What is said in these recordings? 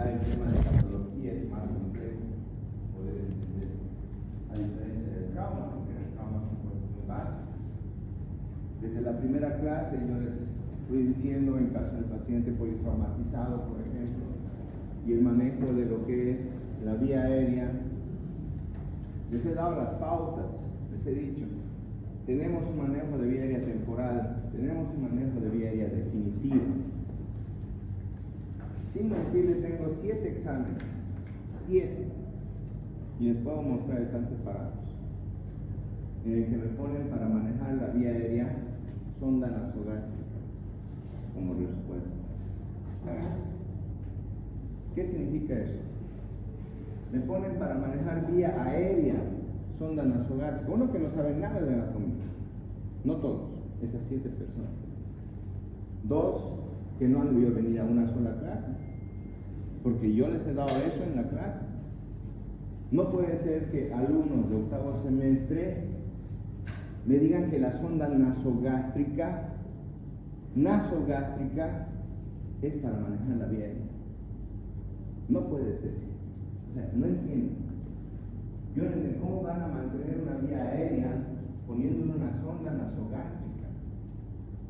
ya el tema de patología es más complejo, poder entender a diferencia del trauma, porque el trauma es un cuerpo muy básico. Desde la primera clase yo les fui diciendo en caso del paciente politraumatizado, por ejemplo, y el manejo de lo que es la vía aérea, les he dado las pautas, les he dicho, tenemos un manejo de vía aérea temporal, tenemos un manejo de vía aérea definitivo. Sin mentirles, tengo 7 exámenes, 7, y les puedo mostrar, están separados, en el que me ponen para manejar la vía aérea sonda nasogástrica como respuesta. ¿Qué significa eso? Me ponen para manejar vía aérea sonda nasogástrica, uno que no sabe nada de anatomía, no todos, esas 7 personas. 2 que no han debido venir a una sola clase, porque yo les he dado eso en la clase. No puede ser que alumnos de octavo semestre me digan que la sonda nasogástrica es para manejar la vía aérea. No puede ser. O sea, no entiendo. Yo no entiendo cómo van a mantener una vía aérea poniéndole una sonda nasogástrica.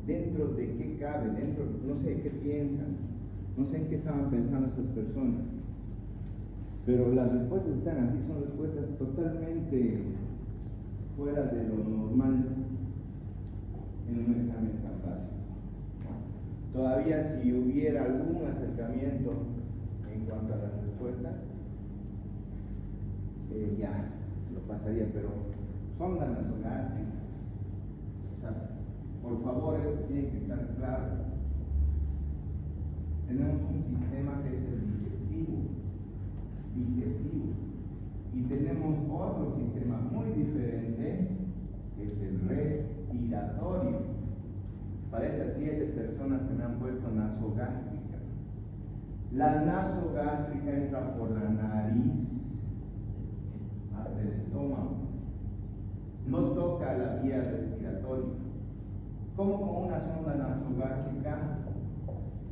¿Dentro de qué cabe? Dentro, no sé qué piensan. No sé en qué estaban pensando esas personas. Pero las respuestas están así, son respuestas totalmente fuera de lo normal en un examen tan básico. Todavía si hubiera algún acercamiento en cuanto a las respuestas, ya lo pasaría, pero sonda nasogástrica. O sea, por favor, eso tiene que estar claro. Tenemos un sistema que es el digestivo, y tenemos otro sistema muy diferente que es el respiratorio. Para esas 7 personas que me han puesto nasogástrica, la nasogástrica entra por la nariz hasta el estómago, no toca la vía respiratoria. ¿Cómo con una sonda nasogástrica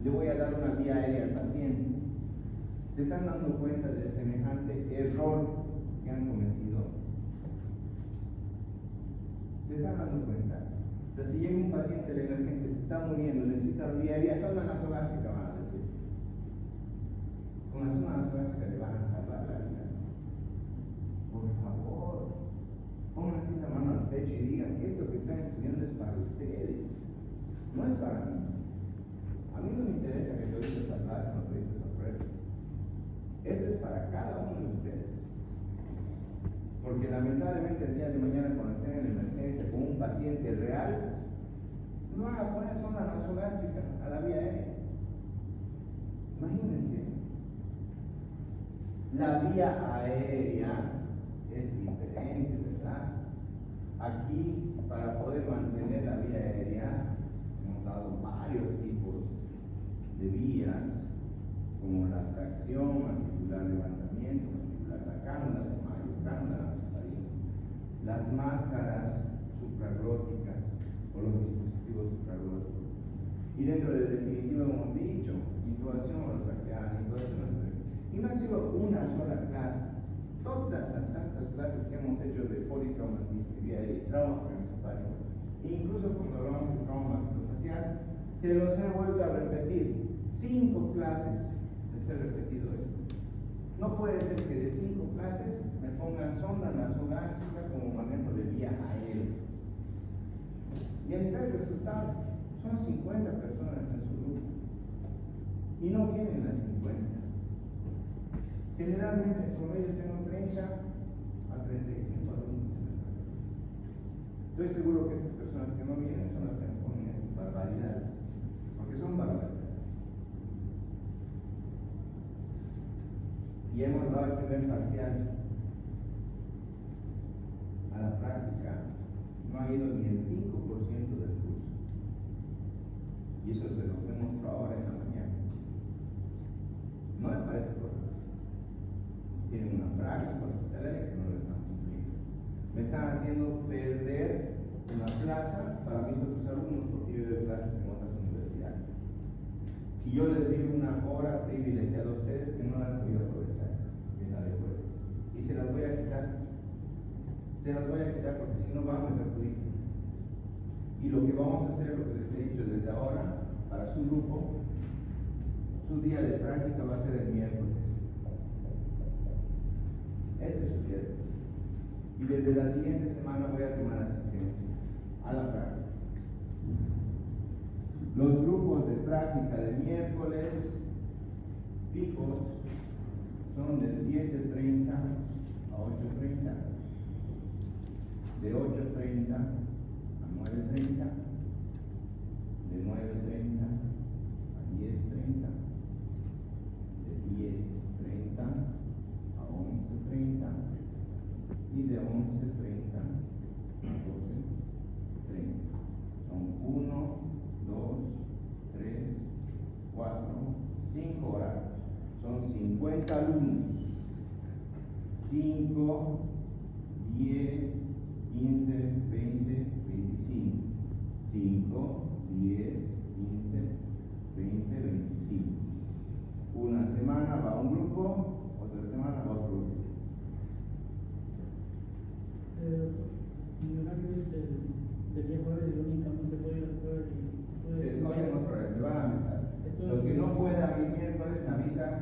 le voy a dar una vía aérea al paciente? ¿Se están dando cuenta de semejante error que han cometido? ¿Se están dando cuenta? O sea, si llega un paciente de emergencia, se está muriendo, necesita vía aérea, sonda nasogástrica van a decir. Con la sonda nasogástrica le van a salvar la vida. Por favor, pónganse la mano al pecho y digan que esto que están estudiando es para ustedes, no es para mí. A mí no me interesa que toditos aplasten o toditos aprueben. Esto es para cada uno de ustedes. Porque lamentablemente el día de mañana, cuando estén en emergencia con un paciente real, no van a poner sonda nasogástrica a la vía aérea. Imagínense. La vía aérea es diferente, ¿verdad? Aquí, para poder mantener la vía aérea, hemos dado varios tipos de vías, como la tracción, mandibular levantamiento, mandibular la cánula de Mayo, cánula nasofaríngea, las máscaras supraglóticas o los dispositivos supraglóticos. Y dentro del definitivo hemos dicho, intubación orotraqueal, intubación. Y no ha sido una sola clase. Todas las tantas clases que hemos hecho de politraumatismo y vía aérea y trauma craneoencefálico, incluso cuando hablamos de trauma maxilofacial, se los he vuelto a repetir. 5 clases les he repetido esto. No puede ser que de 5 clases me pongan sonda nasogástrica como manejo de vía aérea. Y ahí está el resultado. Son 50 personas en su grupo. Y no vienen las 50. Generalmente en promedio tengo 30 a 35 alumnos en el taller. Estoy seguro que estas personas que no vienen son las que me ponen esas barbaridades, porque son barbaridades. Y hemos dado el primer parcial a la práctica, no ha ido ni el 5% del curso. Y eso se los demuestro ahora en la mañana. No me parece correcto. Tienen una práctica hospitalaria que no lo están cumpliendo. Me están haciendo perder una plaza para mis otros alumnos porque yo doy clases en otras universidades. Si yo les digo una hora privilegiada a ustedes que no Se las voy a quitar porque si no van a perjudicar. Y lo que vamos a hacer, lo que les he dicho desde ahora, para su grupo, su día de práctica va a ser el miércoles. Ese es su día de práctica. Y desde la siguiente semana voy a tomar asistencia a la práctica. Los grupos de práctica de miércoles fijos son de 7:30 a 8:30, de 8:30 a 9:30, de 9:30 a 10:30, de 10:30 a 11:30 y de 11:30 a 12:30. Son 1, 2, 3, 4, 5 horarios. Son 50 alumnos. 5, 10, 15, 20, 25. 5, 10, 15, 20, 25. Una semana va un grupo, otra semana va otro grupo. Mi horario es del día jueves y únicamente puede ir al jueves y Se escogen otro horario, me van a avisar. Los que no puedan ir miércoles me avisan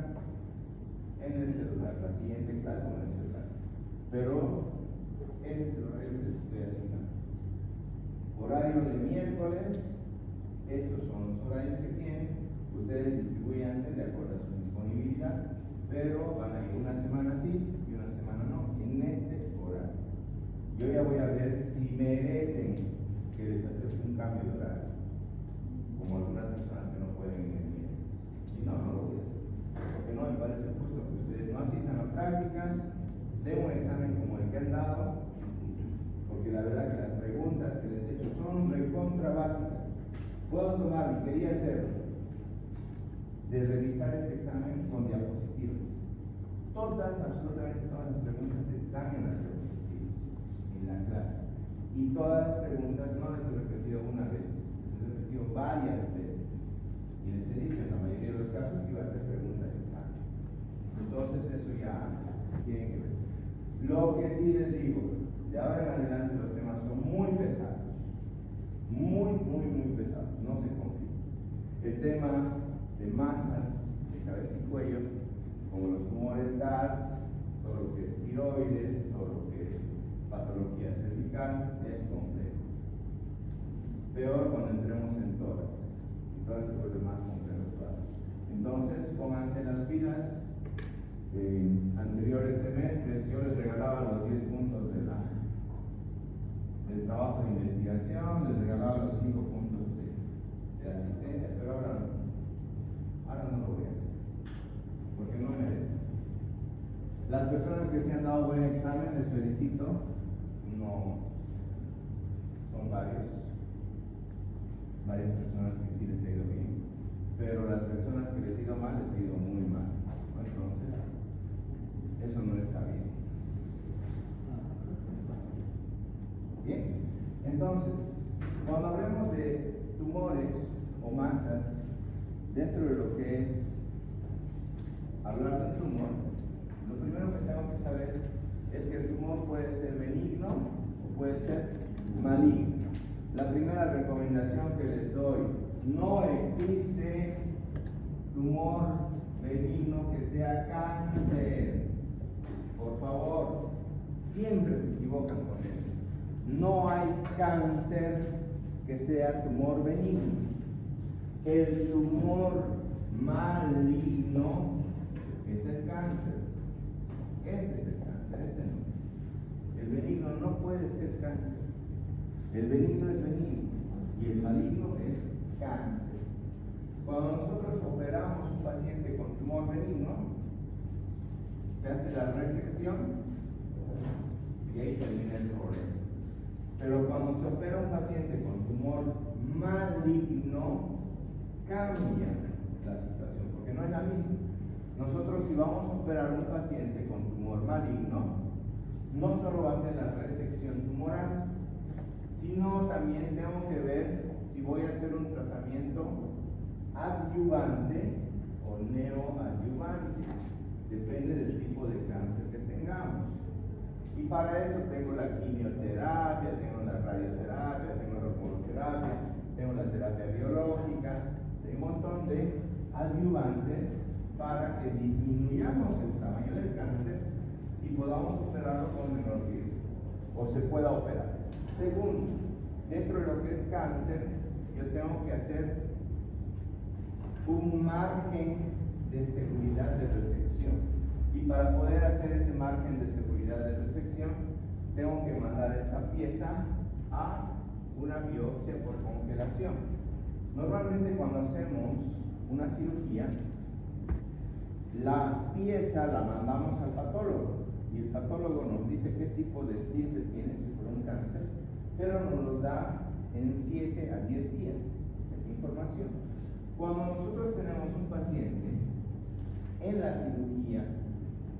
en el celular, la siguiente clase con el celular. Pero ese es el horario que les estoy asignando. Horario de miércoles, estos son los horarios que tienen. Ustedes distribuyanse de acuerdo a su disponibilidad, pero van a ir una semana sí y una semana no, en este horario. Yo ya voy a ver si merecen que les acepte un cambio de horario, como algunas personas que no pueden ir en día. Si no, no lo voy a hacer, porque no me parece justo que ustedes no asistan a prácticas, den un examen como el que han dado, porque la verdad que las preguntas que les he hecho son recontra básicas. Puedo tomar, y quería hacerlo, de revisar este examen con diapositivas. Todas, absolutamente todas las preguntas están en las diapositivas, en la clase. Y todas las preguntas no les he repetido una vez, les he repetido varias veces. Y les he dicho en la mayoría de los casos que iba a ser pregunta de examen. Entonces eso ya tienen que ver. Lo que sí les digo, de ahora en adelante los temas son muy pesados. Muy pesados, no se confíen. El tema de masas, de cabeza y cuello, como los tumores DART, todo lo que es tiroides, todo lo que es patología cervical, es complejo. Peor cuando entremos en tórax, y tórax se vuelve más complejo todavía. Entonces, pónganse las pilas. Anteriores semestres yo les regalaba los 10 puntos del trabajo de investigación, les regalaba los 5 puntos de asistencia, pero ahora no lo voy a hacer, porque no merece. Las personas que se han dado buen examen, les felicito, no son varias personas que sí les ha ido bien, pero las personas que les ha ido mal, les ha ido muy mal. Entonces, eso no está bien. Bien, entonces, cuando hablemos de tumores o masas, dentro de lo que es hablar de un tumor, lo primero que tengo que saber es que el tumor puede ser benigno o puede ser maligno. La primera recomendación que les doy: no existe tumor benigno que sea cáncer. Por favor, siempre se equivocan con eso. No hay cáncer que sea tumor benigno. El tumor maligno es el cáncer. Este es el cáncer, este no. El benigno no puede ser cáncer. El benigno es benigno y el maligno es cáncer. Cuando nosotros operamos un paciente con tumor benigno, se hace la resección y ahí termina el problema. Pero cuando se opera un paciente con tumor maligno, cambia la situación, porque no es la misma. Nosotros, si vamos a operar un paciente con tumor maligno, no solo va a ser la resección tumoral, sino también tengo que ver si voy a hacer un tratamiento adyuvante o neoadyuvante. Depende del tipo de cáncer que tengamos. Y para eso tengo la quimioterapia, tengo la radioterapia, tengo la hormonoterapia, tengo la terapia biológica, tengo un montón de adyuvantes para que disminuyamos el tamaño del cáncer y podamos operarlo con menor riesgo, o se pueda operar. Segundo, dentro de lo que es cáncer, yo tengo que hacer un margen de seguridad de resección. Y para poder hacer ese margen de seguridad de resección, tengo que mandar esta pieza a una biopsia por congelación. Normalmente cuando hacemos una cirugía, la pieza la mandamos al patólogo y el patólogo nos dice qué tipo de estirpe tiene si fuera un cáncer, pero nos lo da en 7 a 10 días, esa información. Cuando nosotros tenemos un paciente en la cirugía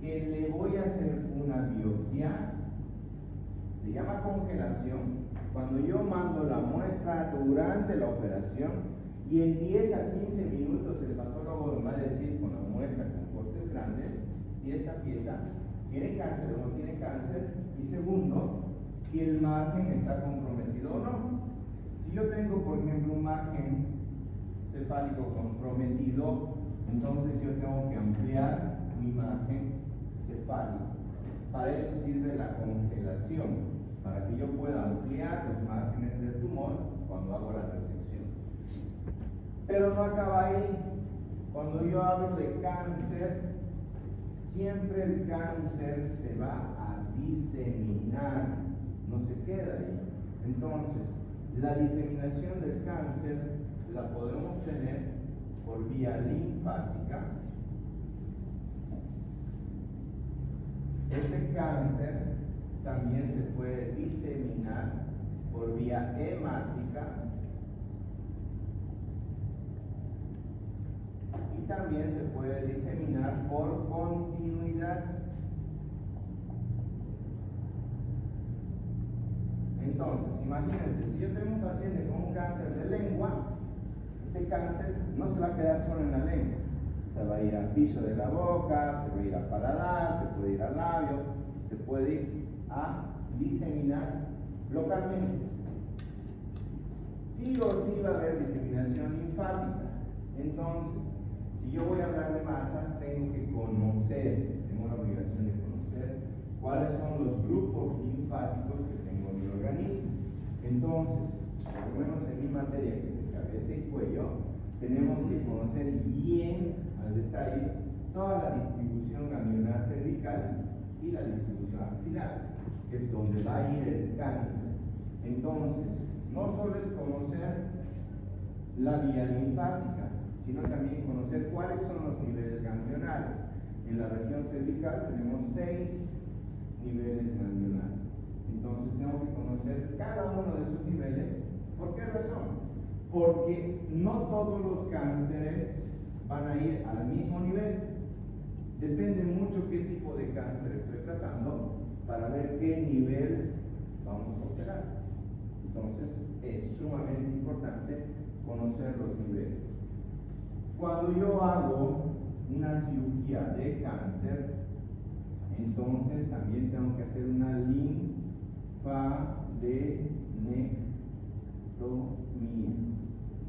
que le voy a hacer una biopsia, se llama congelación. Cuando yo mando la muestra durante la operación y en 10 a 15 minutos el patólogo me va a decir con la muestra con cortes grandes si esta pieza tiene cáncer o no tiene cáncer, y segundo, si el margen está comprometido o no. Si yo tengo, por ejemplo, un margen cefálico comprometido, entonces yo tengo que ampliar mi margen cefálico. Para eso sirve la congelación, para que yo pueda ampliar los márgenes del tumor cuando hago la resección. Pero no acaba ahí. Cuando yo hablo de cáncer, siempre el cáncer se va a diseminar, no se queda ahí. Entonces, la diseminación del cáncer la podemos tener por vía linfática. Este cáncer también se puede diseminar por vía hemática y también se puede diseminar por continuidad. Entonces, imagínense, si yo tengo un paciente con un cáncer de lengua, ese cáncer no se va a quedar solo en la lengua, se va a ir al piso de la boca, se va a ir al paladar, se puede ir al labio, se puede ir a diseminar localmente. Sí o sí va a haber diseminación linfática. Entonces, si yo voy a hablar de masas, tengo que conocer, tengo la obligación de conocer cuáles son los grupos linfáticos que tengo en mi organismo. Entonces, por lo menos en mi materia, que es cabeza y cuello, tenemos que conocer bien al detalle toda la distribución ganglionar cervical y la distribución axilar, que es donde va a ir el cáncer. Entonces, no solo es conocer la vía linfática, sino también conocer cuáles son los niveles ganglionares. En la región cervical tenemos 6 niveles ganglionares. Entonces tengo que conocer cada uno de esos niveles. ¿Por qué razón? Porque no todos los cánceres van a ir al mismo nivel. Depende mucho qué tipo de cáncer estoy tratando para ver qué nivel vamos a operar. Entonces es sumamente importante conocer los niveles. Cuando yo hago una cirugía de cáncer, entonces también tengo que hacer una linfadenectomía.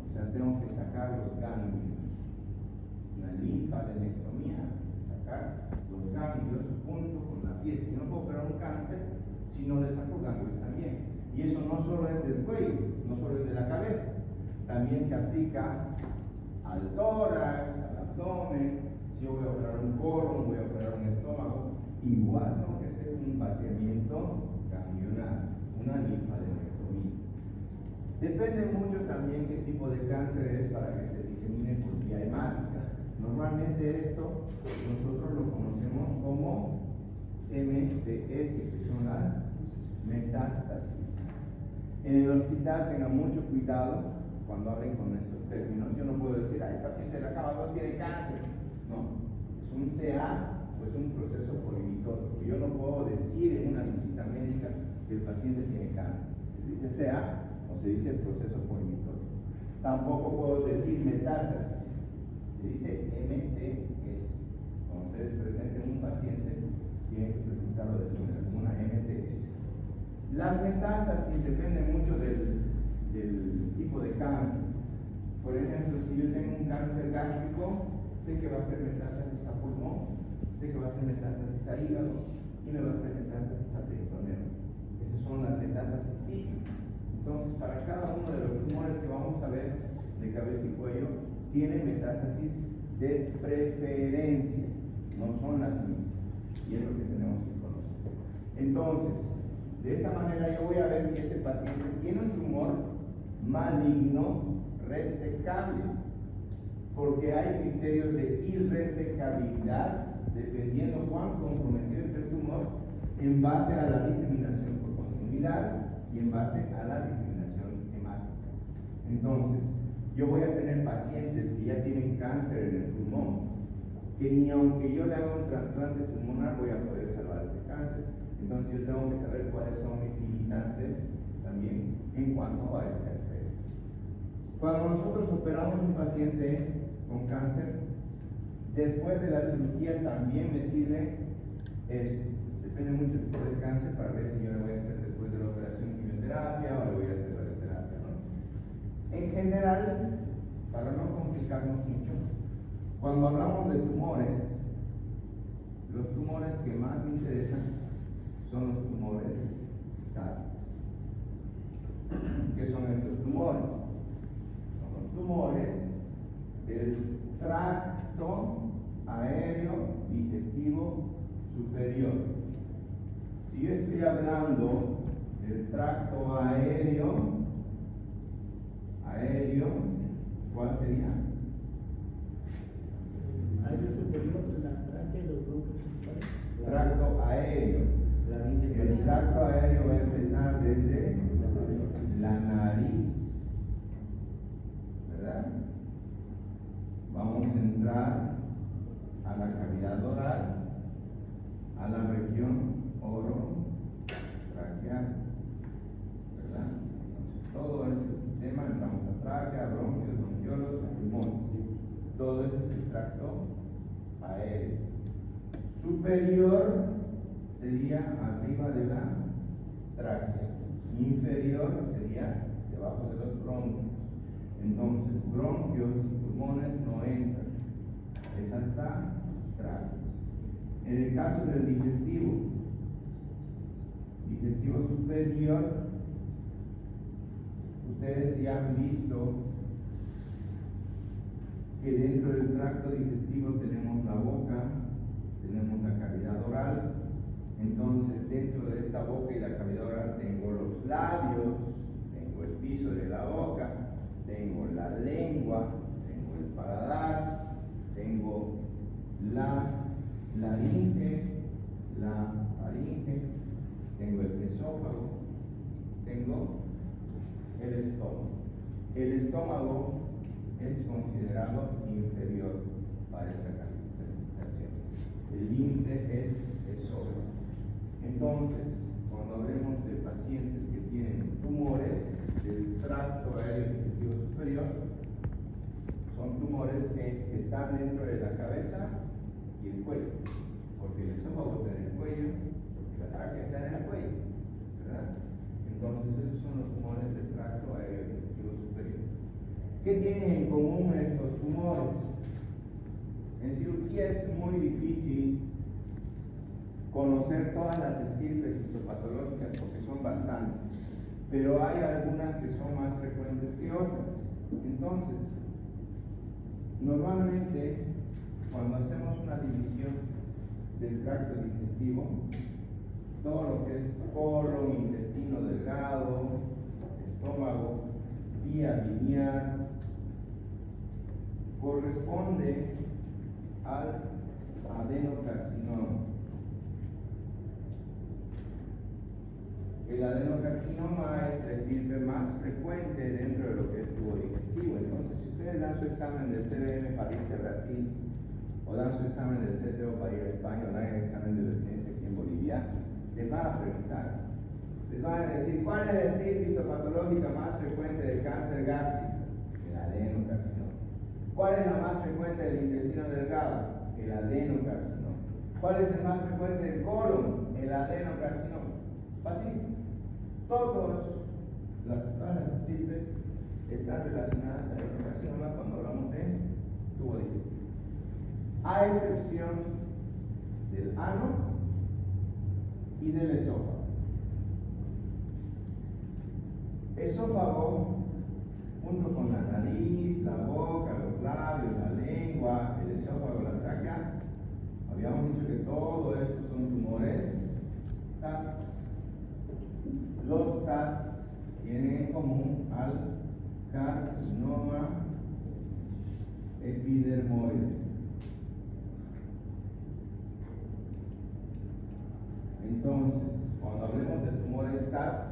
O sea, tengo que sacar los ganglios. Una linfadenectomía, sacar los ganglios junto con la piel. Yo no puedo operar un cáncer si no le saco ganglios también. Y eso no solo es del cuello, no solo es de la cabeza, también se aplica al tórax, al abdomen. Si yo voy a operar un colon, voy a operar un estómago, igual tengo que hacer un vaciamiento ganglionar, una linfadenectomía. Depende mucho también qué tipo de cáncer es para que se disemine por vía hemática. Normalmente esto nosotros lo conocemos como MTS, que son las metástasis. En el hospital tengan mucho cuidado cuando hablen con estos términos. Yo no puedo decir, el paciente de la cama no tiene cáncer. No, es un CA o es un proceso prohibitorio. Yo no puedo decir en una visita médica que el paciente tiene cáncer. Se dice CA o se dice proceso prohibitorio. Tampoco puedo decir metástasis. Se dice MTS. Cuando ustedes presenten un paciente, tienen que presentarlo de una MTS. Las metástasis dependen mucho del tipo de cáncer. Por ejemplo, si yo tengo un cáncer gástrico, sé que va a ser metástasis a pulmón, sé que va a ser metástasis a hígado y me va a ser metástasis a peritoneo. Esas son las metástasis típicas. Entonces, para cada uno de los tumores que vamos a ver de cabeza y cuello, tiene metástasis de preferencia, no son las mismas. Y es lo que tenemos que conocer. Entonces, de esta manera yo voy a ver si este paciente tiene un tumor maligno resecable, porque hay criterios de irresecabilidad dependiendo cuán comprometido esté el tumor en base a la diseminación por continuidad y en base a la discriminación hemática. Entonces, yo voy a tener pacientes que ya tienen cáncer en el pulmón, que ni aunque yo le haga un trasplante pulmonar voy a poder salvar ese cáncer. Entonces yo tengo que saber cuáles son mis limitantes también en cuanto a este aspecto. Cuando nosotros operamos un paciente con cáncer, después de la cirugía también me sirve esto. Depende mucho del tipo de cáncer para ver si yo le voy a hacer después de la operación quimioterapia o le voy a hacer radioterapia, ¿no? En general, para no complicarnos mucho, cuando hablamos de tumores, los tumores que más me interesan son los tumores TARS. ¿Qué son estos tumores? Son los tumores del tracto aéreo digestivo superior. Si yo estoy hablando del tracto aéreo, ¿cuál sería? Aéreo superior, la tráquea y los bronquios principales. Tracto aéreo. El tracto aéreo va a empezar desde la nariz, ¿verdad? Vamos a entrar a la cavidad oral, a la región orotraqueal, ¿verdad? Entonces, todo ese sistema, entramos a tráquea, bronquios, bronquiolos, pulmón. Todo ese es el tracto aéreo. Superior sería arriba de la tráquea, inferior sería debajo de los bronquios. Entonces, bronquios y pulmones no entran, es hasta tráquea. En el caso del digestivo superior, ustedes ya han visto que dentro del tracto digestivo tenemos la boca, tenemos la cavidad oral. Entonces, dentro de esta boca y la cavidad oral tengo los labios, tengo el piso de la boca, tengo la lengua, tengo el paladar, tengo la laringe, la faringe, tengo el esófago, tengo el estómago. El estómago es considerado inferior para esta clasificación. El límite es esófago. Entonces, cuando hablemos de pacientes que tienen tumores del tracto aéreo digestivo superior, son tumores que están dentro de la cabeza y el cuello, porque el estómago está en el cuello, porque la tráquea está en el cuello, ¿verdad? Entonces, esos son los tumores del tracto aéreo digestivo superior. ¿Qué tienen en común estos tumores? En cirugía es muy difícil conocer todas las estirpes histopatológicas porque son bastantes, pero hay algunas que son más frecuentes que otras. Entonces, normalmente cuando hacemos una división del tracto digestivo, todo lo que es colon, intestino delgado, estómago, vía biliar, corresponde al adenocarcinoma. El adenocarcinoma es la estirpe más frecuente dentro de lo que es tubo digestivo. Entonces, si ustedes dan su examen del CBM para irse a Brasil, o dan su examen del CTO para ir a España, o dan el examen de residencia aquí en Bolivia, les van a preguntar, les van a decir, ¿cuál es la estirpe histopatológica más frecuente del cáncer gástrico? El adenocarcinoma. ¿Cuál es la más frecuente del intestino delgado? El adenocarcinoma. ¿Cuál es el más frecuente del colon? El adenocarcinoma. Fácil. todas las estirpes están relacionadas al carcinoma cuando hablamos de tubo digestivo, a excepción del ano y del esófago. Esófago, junto con la nariz, la boca, los labios, la lengua, el esófago, la tráquea, habíamos dicho que todo esto son tumores TATs. Los TATs tienen en común al carcinoma epidermoide. Entonces, cuando hablemos de tumores TATs,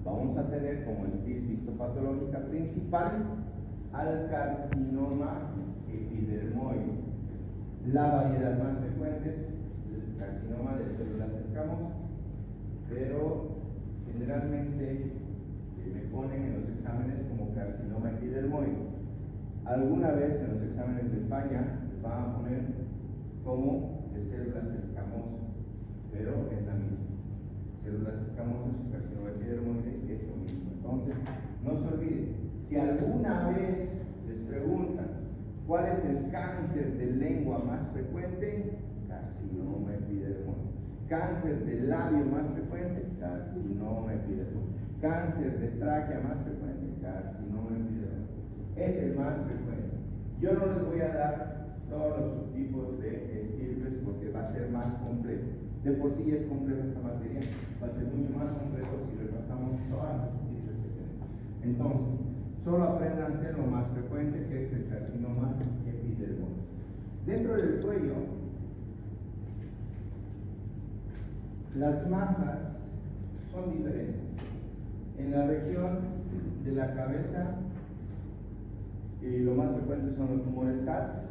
vamos a tener como histopatológica principal al carcinoma epidermoide. La variedad más frecuente es el carcinoma de células escamosas, pero generalmente me ponen en los exámenes como carcinoma epidermoide. Alguna vez en los exámenes de España les van a poner como de células escamosas, pero es la misma. Células escamosas y carcinoma epidermoide es lo mismo. Entonces, no se olviden, si alguna vez les preguntan ¿cuál es el cáncer de lengua más frecuente? Carcinoma epidermoide. Cáncer del labio más frecuente, carcinoma epidermoide. Cáncer de tráquea más frecuente, carcinoma epidermoide. Es el más frecuente. Yo no les voy a dar todos los subtipos de estirpes porque va a ser más complejo. De por sí es complejo esta materia, va a ser mucho más complejo si repasamos todas las estirpes que tenemos. Entonces, solo apréndanse lo más frecuente, que es el carcinoma epidermoide. Dentro del cuello, las masas son diferentes. En la región de la cabeza, lo más frecuente son los tumores TATs,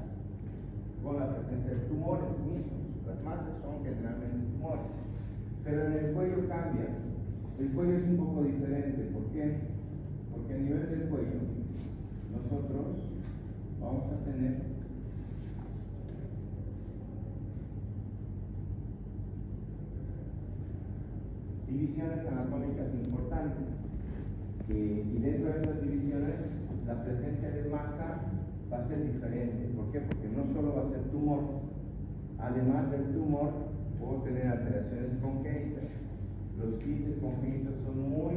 con la presencia de tumores mismos. Las masas son generalmente tumores. Pero en el cuello cambia. El cuello es un poco diferente. ¿Por qué? Porque a nivel del cuello, nosotros vamos a tener divisiones anatómicas importantes. Y dentro de esas divisiones, la presencia de masa va a ser diferente. ¿Por qué? Porque no solo va a ser tumor. Además del tumor, puedo tener alteraciones congénitas. Los quistes congénitos son muy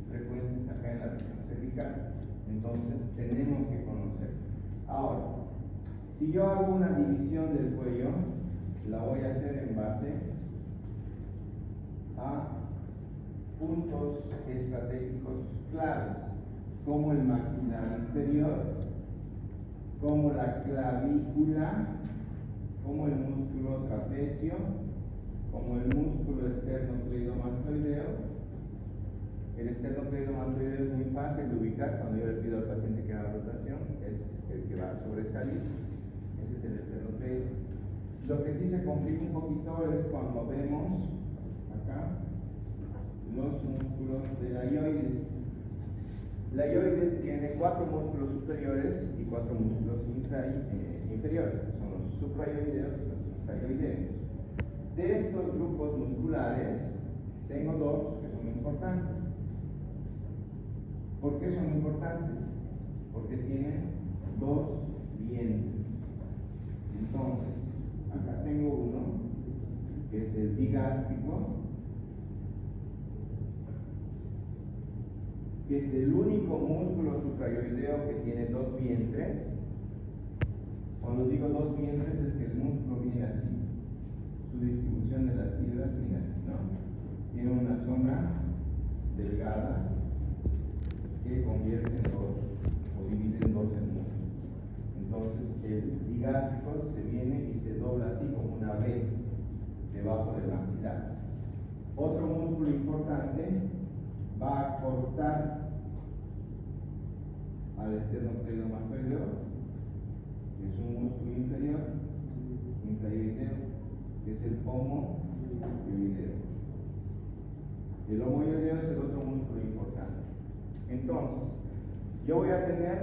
frecuentes acá en la región cervical. Entonces, tenemos que conocer. Ahora, si yo hago una división del cuello, la voy a hacer en base a puntos estratégicos claves, como el maxilar inferior, como la clavícula, como el músculo trapecio, como el músculo esternocleidomastoideo. El esternocleidomastoideo es muy fácil de ubicar cuando yo le pido al paciente que haga rotación, es el que va a sobresalir. Ese es el esternocleido. Lo que sí se complica un poquito es cuando vemos acá los músculos de la ioides. La ioides tiene 4 músculos superiores y 4 músculos inferiores, que son los supraioideos y los infraioideos. De estos grupos musculares, tengo 2 que son importantes. ¿Por qué son importantes? Porque tienen 2 vientres. Entonces, acá tengo uno, que es el bigástrico, que es el único músculo suprayoideo que tiene 2 vientres. Cuando digo 2 vientres es que el músculo viene así. Su distribución de las fibras viene así, ¿no? Tiene una zona delgada que convierte en 2 o divide en 2 el músculo. Entonces el bigástrico se viene y se dobla así como una V debajo del maxilar. Otro músculo importante va a cortar al esternocleidomastoideo, que es un músculo inferior, infraioideo, que es el homoioideo. El homoioideo es el otro músculo importante. Entonces, yo voy a tener,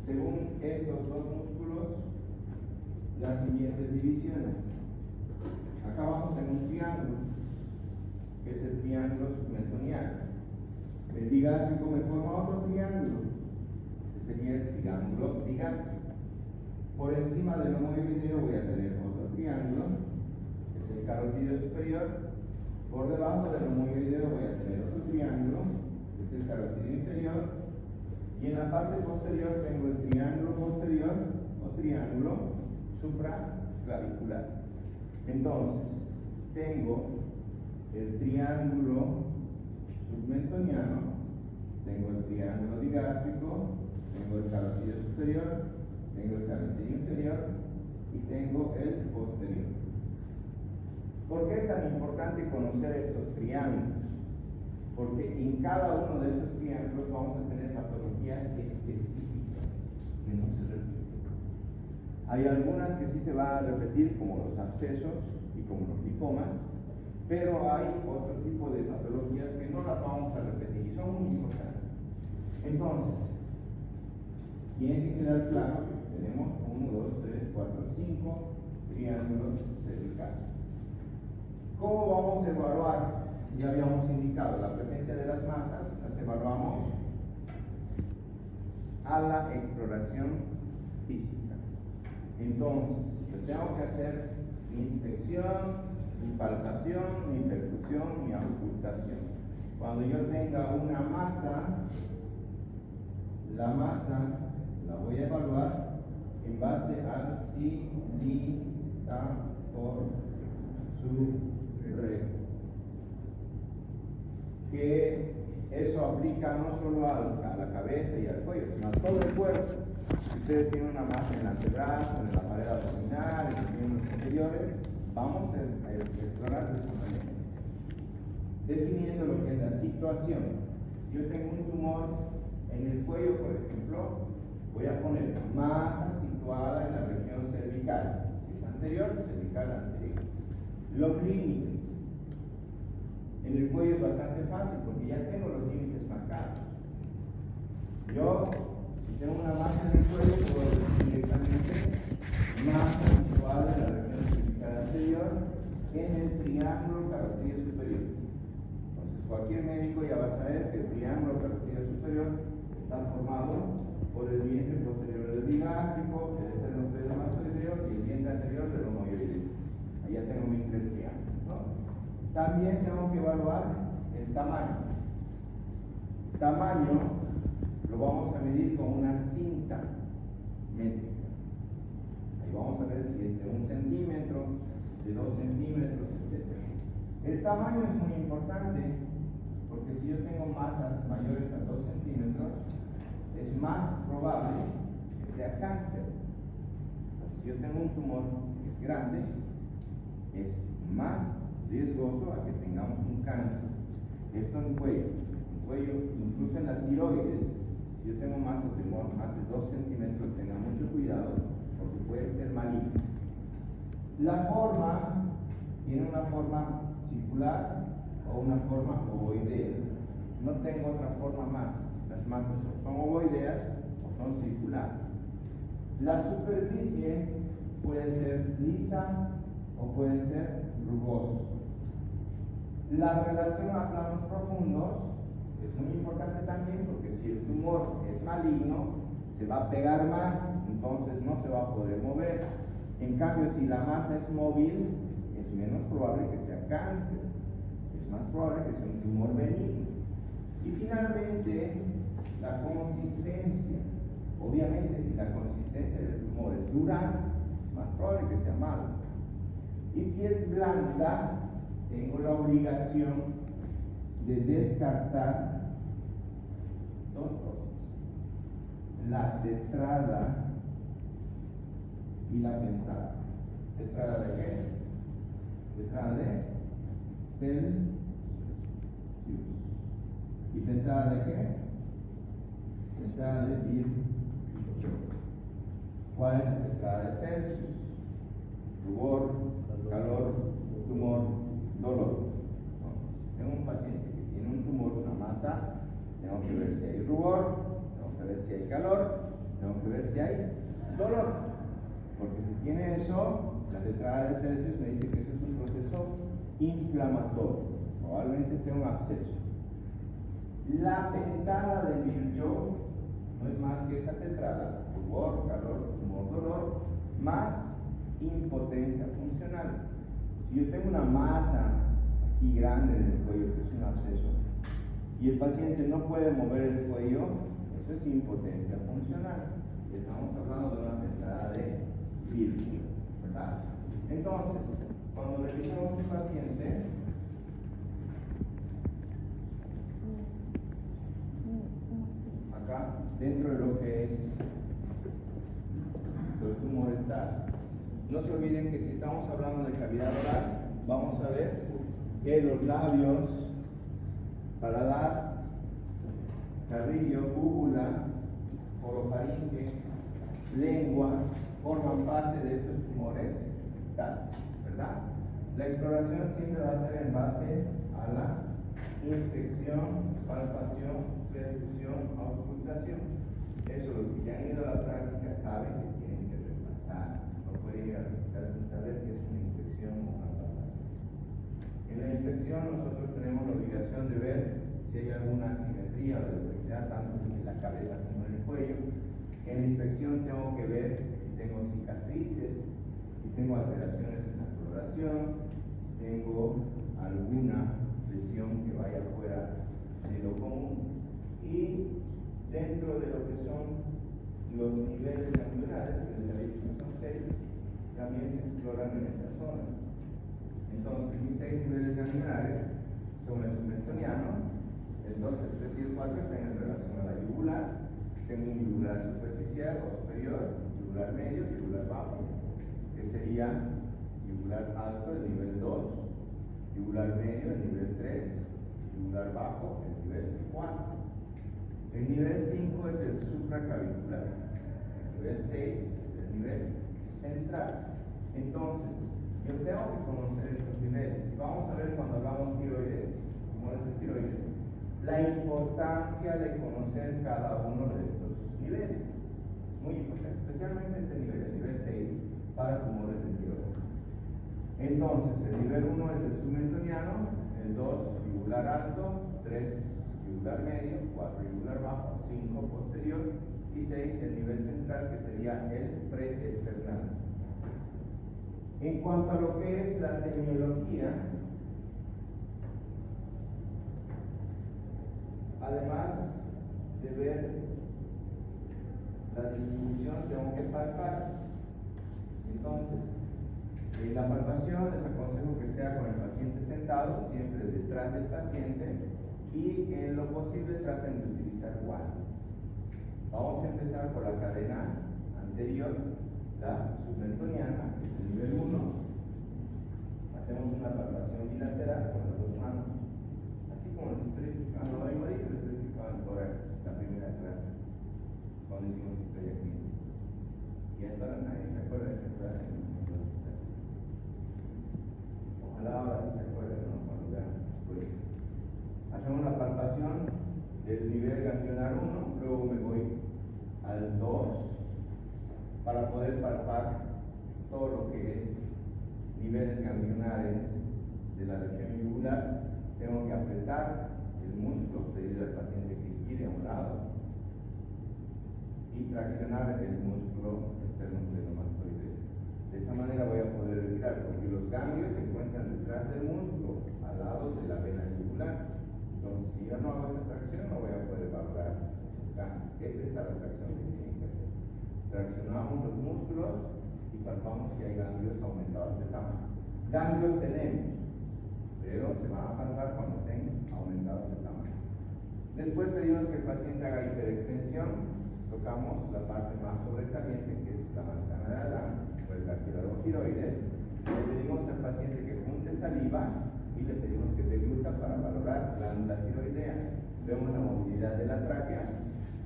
según estos 2 músculos, las siguientes divisiones. Acá vamos en un triángulo. que es el triángulo submentoniano. El digástrico me forma otro triángulo, que sería el triángulo digástrico. Por encima del homoideo voy a tener otro triángulo, que es el carotidio superior. Por debajo del homoideo voy a tener otro triángulo, que es el carotidio inferior. Y en la parte posterior tengo el triángulo posterior o triángulo supraclavicular. Entonces, tengo el triángulo submentoniano, tengo el triángulo digástrico, tengo el carotidio superior, tengo el carotidio inferior y tengo el posterior. ¿Por qué es tan importante conocer estos triángulos? Porque en cada uno de estos triángulos vamos a tener patologías específicas que no se repiten. Hay algunas que sí se van a repetir, como los abscesos y como los lipomas, pero hay otro tipo de patologías que no las vamos a repetir y son muy importantes. Entonces, tiene que quedar claro que tenemos 1, 2, 3, 4, 5 triángulos cervicales. ¿Cómo vamos a evaluar? Ya habíamos indicado la presencia de las masas, las evaluamos a la exploración física. Entonces, yo tengo que hacer mi inspección, mi palpación, mi percusión, mi auscultación. Cuando yo tenga una masa, la masa la voy a evaluar en base al cita por su regla. Que eso aplica no solo a la cabeza y al cuello, sino a todo el cuerpo. Si ustedes tienen una masa en el antebrazo, en la pared abdominal, en los miembros inferiores, vamos a explorar de esta manera, definiendo lo que es la situación. Si yo tengo un tumor en el cuello, por ejemplo, voy a poner masa situada en la región cervical. Si es anterior, cervical anterior. Los límites. En el cuello es bastante fácil porque ya tengo los límites marcados. Yo, si tengo una masa en el cuello, puedo decir directamente masa situada en la región cervical anterior en el triángulo carotidio superior. Entonces, cualquier médico ya va a saber que el triángulo carotidio superior está formado por el vientre posterior del digástrico, el esternocleidomastoideo y el vientre anterior del homoideus. Ahí ya tengo mis 3 triángulos, ¿no? También tengo que evaluar el tamaño. Tamaño lo vamos a medir con una cinta métrica. Ahí vamos a ver si es de 1 centímetro, de 2 centímetros, etc. El tamaño es muy importante porque si yo tengo masas mayores a 2 centímetros, es más probable que sea cáncer. Entonces, si yo tengo un tumor que es grande, es más riesgoso a que tengamos un cáncer. Esto en cuello, incluso en la tiroides. Si yo tengo masas de más de 2 centímetros, tenga mucho cuidado porque puede ser maligno. La forma tiene una forma circular o una forma ovoidea. No tengo otra forma más. Las masas son ovoideas o son circulares. La superficie puede ser lisa o puede ser rugosa. La relación a planos profundos es muy importante también porque si el tumor es maligno, se va a pegar más, entonces no se va a poder mover. En cambio, si la masa es móvil, es menos probable que sea cáncer, es más probable que sea un tumor benigno. Y finalmente, la consistencia. Obviamente, si la consistencia del tumor es dura, es más probable que sea malo. Y si es blanda, tengo la obligación de descartar 2 cosas: la tetrada y la pentada. ¿Tetrada de qué? Tetrada de Celsius. ¿Y pentada de qué? Pentada de 18. ¿Cuál es la tetrada de Celsius? Rubor, calor, tumor, dolor. Tengo un paciente que tiene un tumor, una masa, tengo que ver si hay rubor, tengo que ver si hay calor, tengo que ver si hay dolor. Porque si tiene eso, la tetrada de Celsius me dice que eso es un proceso inflamatorio. probablemente sea un absceso. La ventana del Virchow no es más que esa tetrada: rubor, calor, tumor, dolor, más impotencia funcional. Si yo tengo una masa aquí grande en el cuello, que es un absceso, y el paciente no puede mover el cuello, eso es impotencia funcional. Estamos hablando de una tetrada de Virchow, ¿verdad? Entonces, cuando revisamos un paciente, acá, dentro de lo que es los tumores TAS, no se olviden que si estamos hablando de cavidad oral, vamos a ver que los labios, paladar, carrillo, úvula, orofaringe, lengua, forman parte de estos tumores TAS, ¿verdad? La exploración siempre va a ser en base a la inspección, palpación, percusión, auscultación. Eso los que ya han ido a la práctica saben que tienen que repasar. No pueden ir a repasar sin saber que es una inspección o una palpación. En la inspección nosotros tenemos la obligación de ver si hay alguna asimetría o deformidad tanto en la cabeza como en el cuello. En la inspección tengo que ver si tengo cicatrices, si tengo alteraciones en la coloración, tengo alguna lesión que vaya fuera de lo común, y dentro de lo que son los niveles ganglionares, que les había dicho son 6, también se exploran en esta zona. Entonces, mis 6 niveles ganglionares son el submentoniano, el 2, el 3 y el 4 están en relación a la yugular. Tengo un yugular superficial o superior, yugular medio, yugular bajo, que sería yugular alto, el nivel 2, yugular medio, el nivel 3, yugular bajo, el nivel 4. El nivel 5 es el supraclavicular, el nivel 6 es el nivel central. Entonces, yo tengo que conocer estos niveles. Vamos a ver cuando hablamos tiroides, tumores de tiroides, la importancia de conocer cada uno de estos niveles. Muy importante, especialmente este nivel, el nivel 6, para tumores de tiroides. Entonces, el nivel 1 es el submentoniano, el 2 yugular alto, 3 yugular medio, 4 yugular bajo, 5 posterior y 6 el nivel central, que sería el preesternal. En cuanto a lo que es la semiología, además de ver la distribución, tengo que palpar. Entonces, en la palpación les aconsejo que sea con el paciente sentado, siempre detrás del paciente, y en lo posible traten de utilizar guantes. Vamos a empezar por la cadena anterior, la submentoniana, que es el nivel 1. Hacemos una palpación bilateral con las dos manos, así como les estoy explicando hoy, ahorita les estoy explicando el tórax, la primera clase, cuando hicimos historia clínica. Y entonces nadie se acuerda de esta clase. Ojalá ahora sí se acuerden, ¿no? Cuando vean, pues hacemos la palpación del nivel ganglionar 1, luego me voy al 2 para poder palpar todo lo que es niveles ganglionares de la región yugular. Tengo que apretar el músculo, pedirle al paciente que gire a un lado y traccionar el músculo esternocleidomastoideo. De esa manera voy a poder retirar, porque los ganglios se encuentran detrás del músculo, al lado de la vena yugular. Entonces, si yo no hago esa tracción, no voy a poder valorar esos ganglios. Esa es la tracción que tienen que hacer. Traccionamos los músculos y palpamos si hay ganglios aumentados de tamaño. Ganglios tenemos, pero se van a palpar cuando estén aumentados de tamaño. Después pedimos que el paciente haga hiperextensión. Tocamos la parte más sobresaliente, que es la manzana de Adán, o el cartílago tiroides. Le pedimos al paciente que junte saliva y le pedimos que degluta para valorar la glándula tiroidea. Vemos la movilidad de la tráquea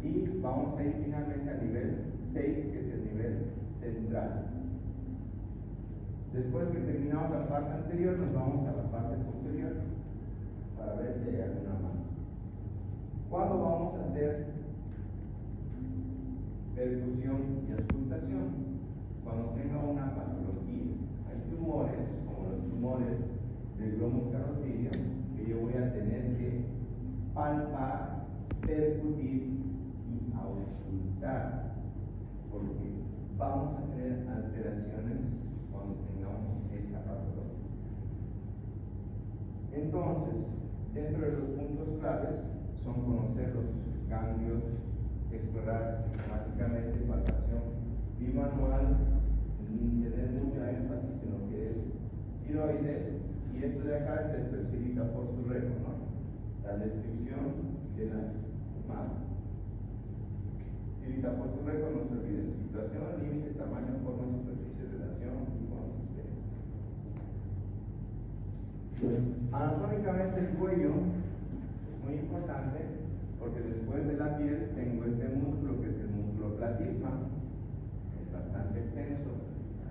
y vamos a ir finalmente al nivel 6, que es el nivel central. Después que terminamos la parte anterior, nos vamos a la parte posterior para ver si hay alguna más. ¿Cuándo vamos a hacer percusión y auscultación? Cuando tenga una patología. Hay tumores, como los tumores del glomus carotidio, que yo palpar, percutir y auscultar, porque vamos a tener alteraciones cuando tengamos esta patología. Entonces, dentro de los puntos claves son conocer los ganglios, explorar sistemáticamente palpación bimanual, tener mucha énfasis en lo que es tiroides, y esto de acá se especifica por su récord, ¿no? La descripción de las masas. Cívica por su récord, no se olviden: situación, límite, tamaño, forma, superficie, relación y consistencia. Anatómicamente el cuello es muy importante porque después de la piel tengo este músculo que es el músculo platisma, es bastante extenso,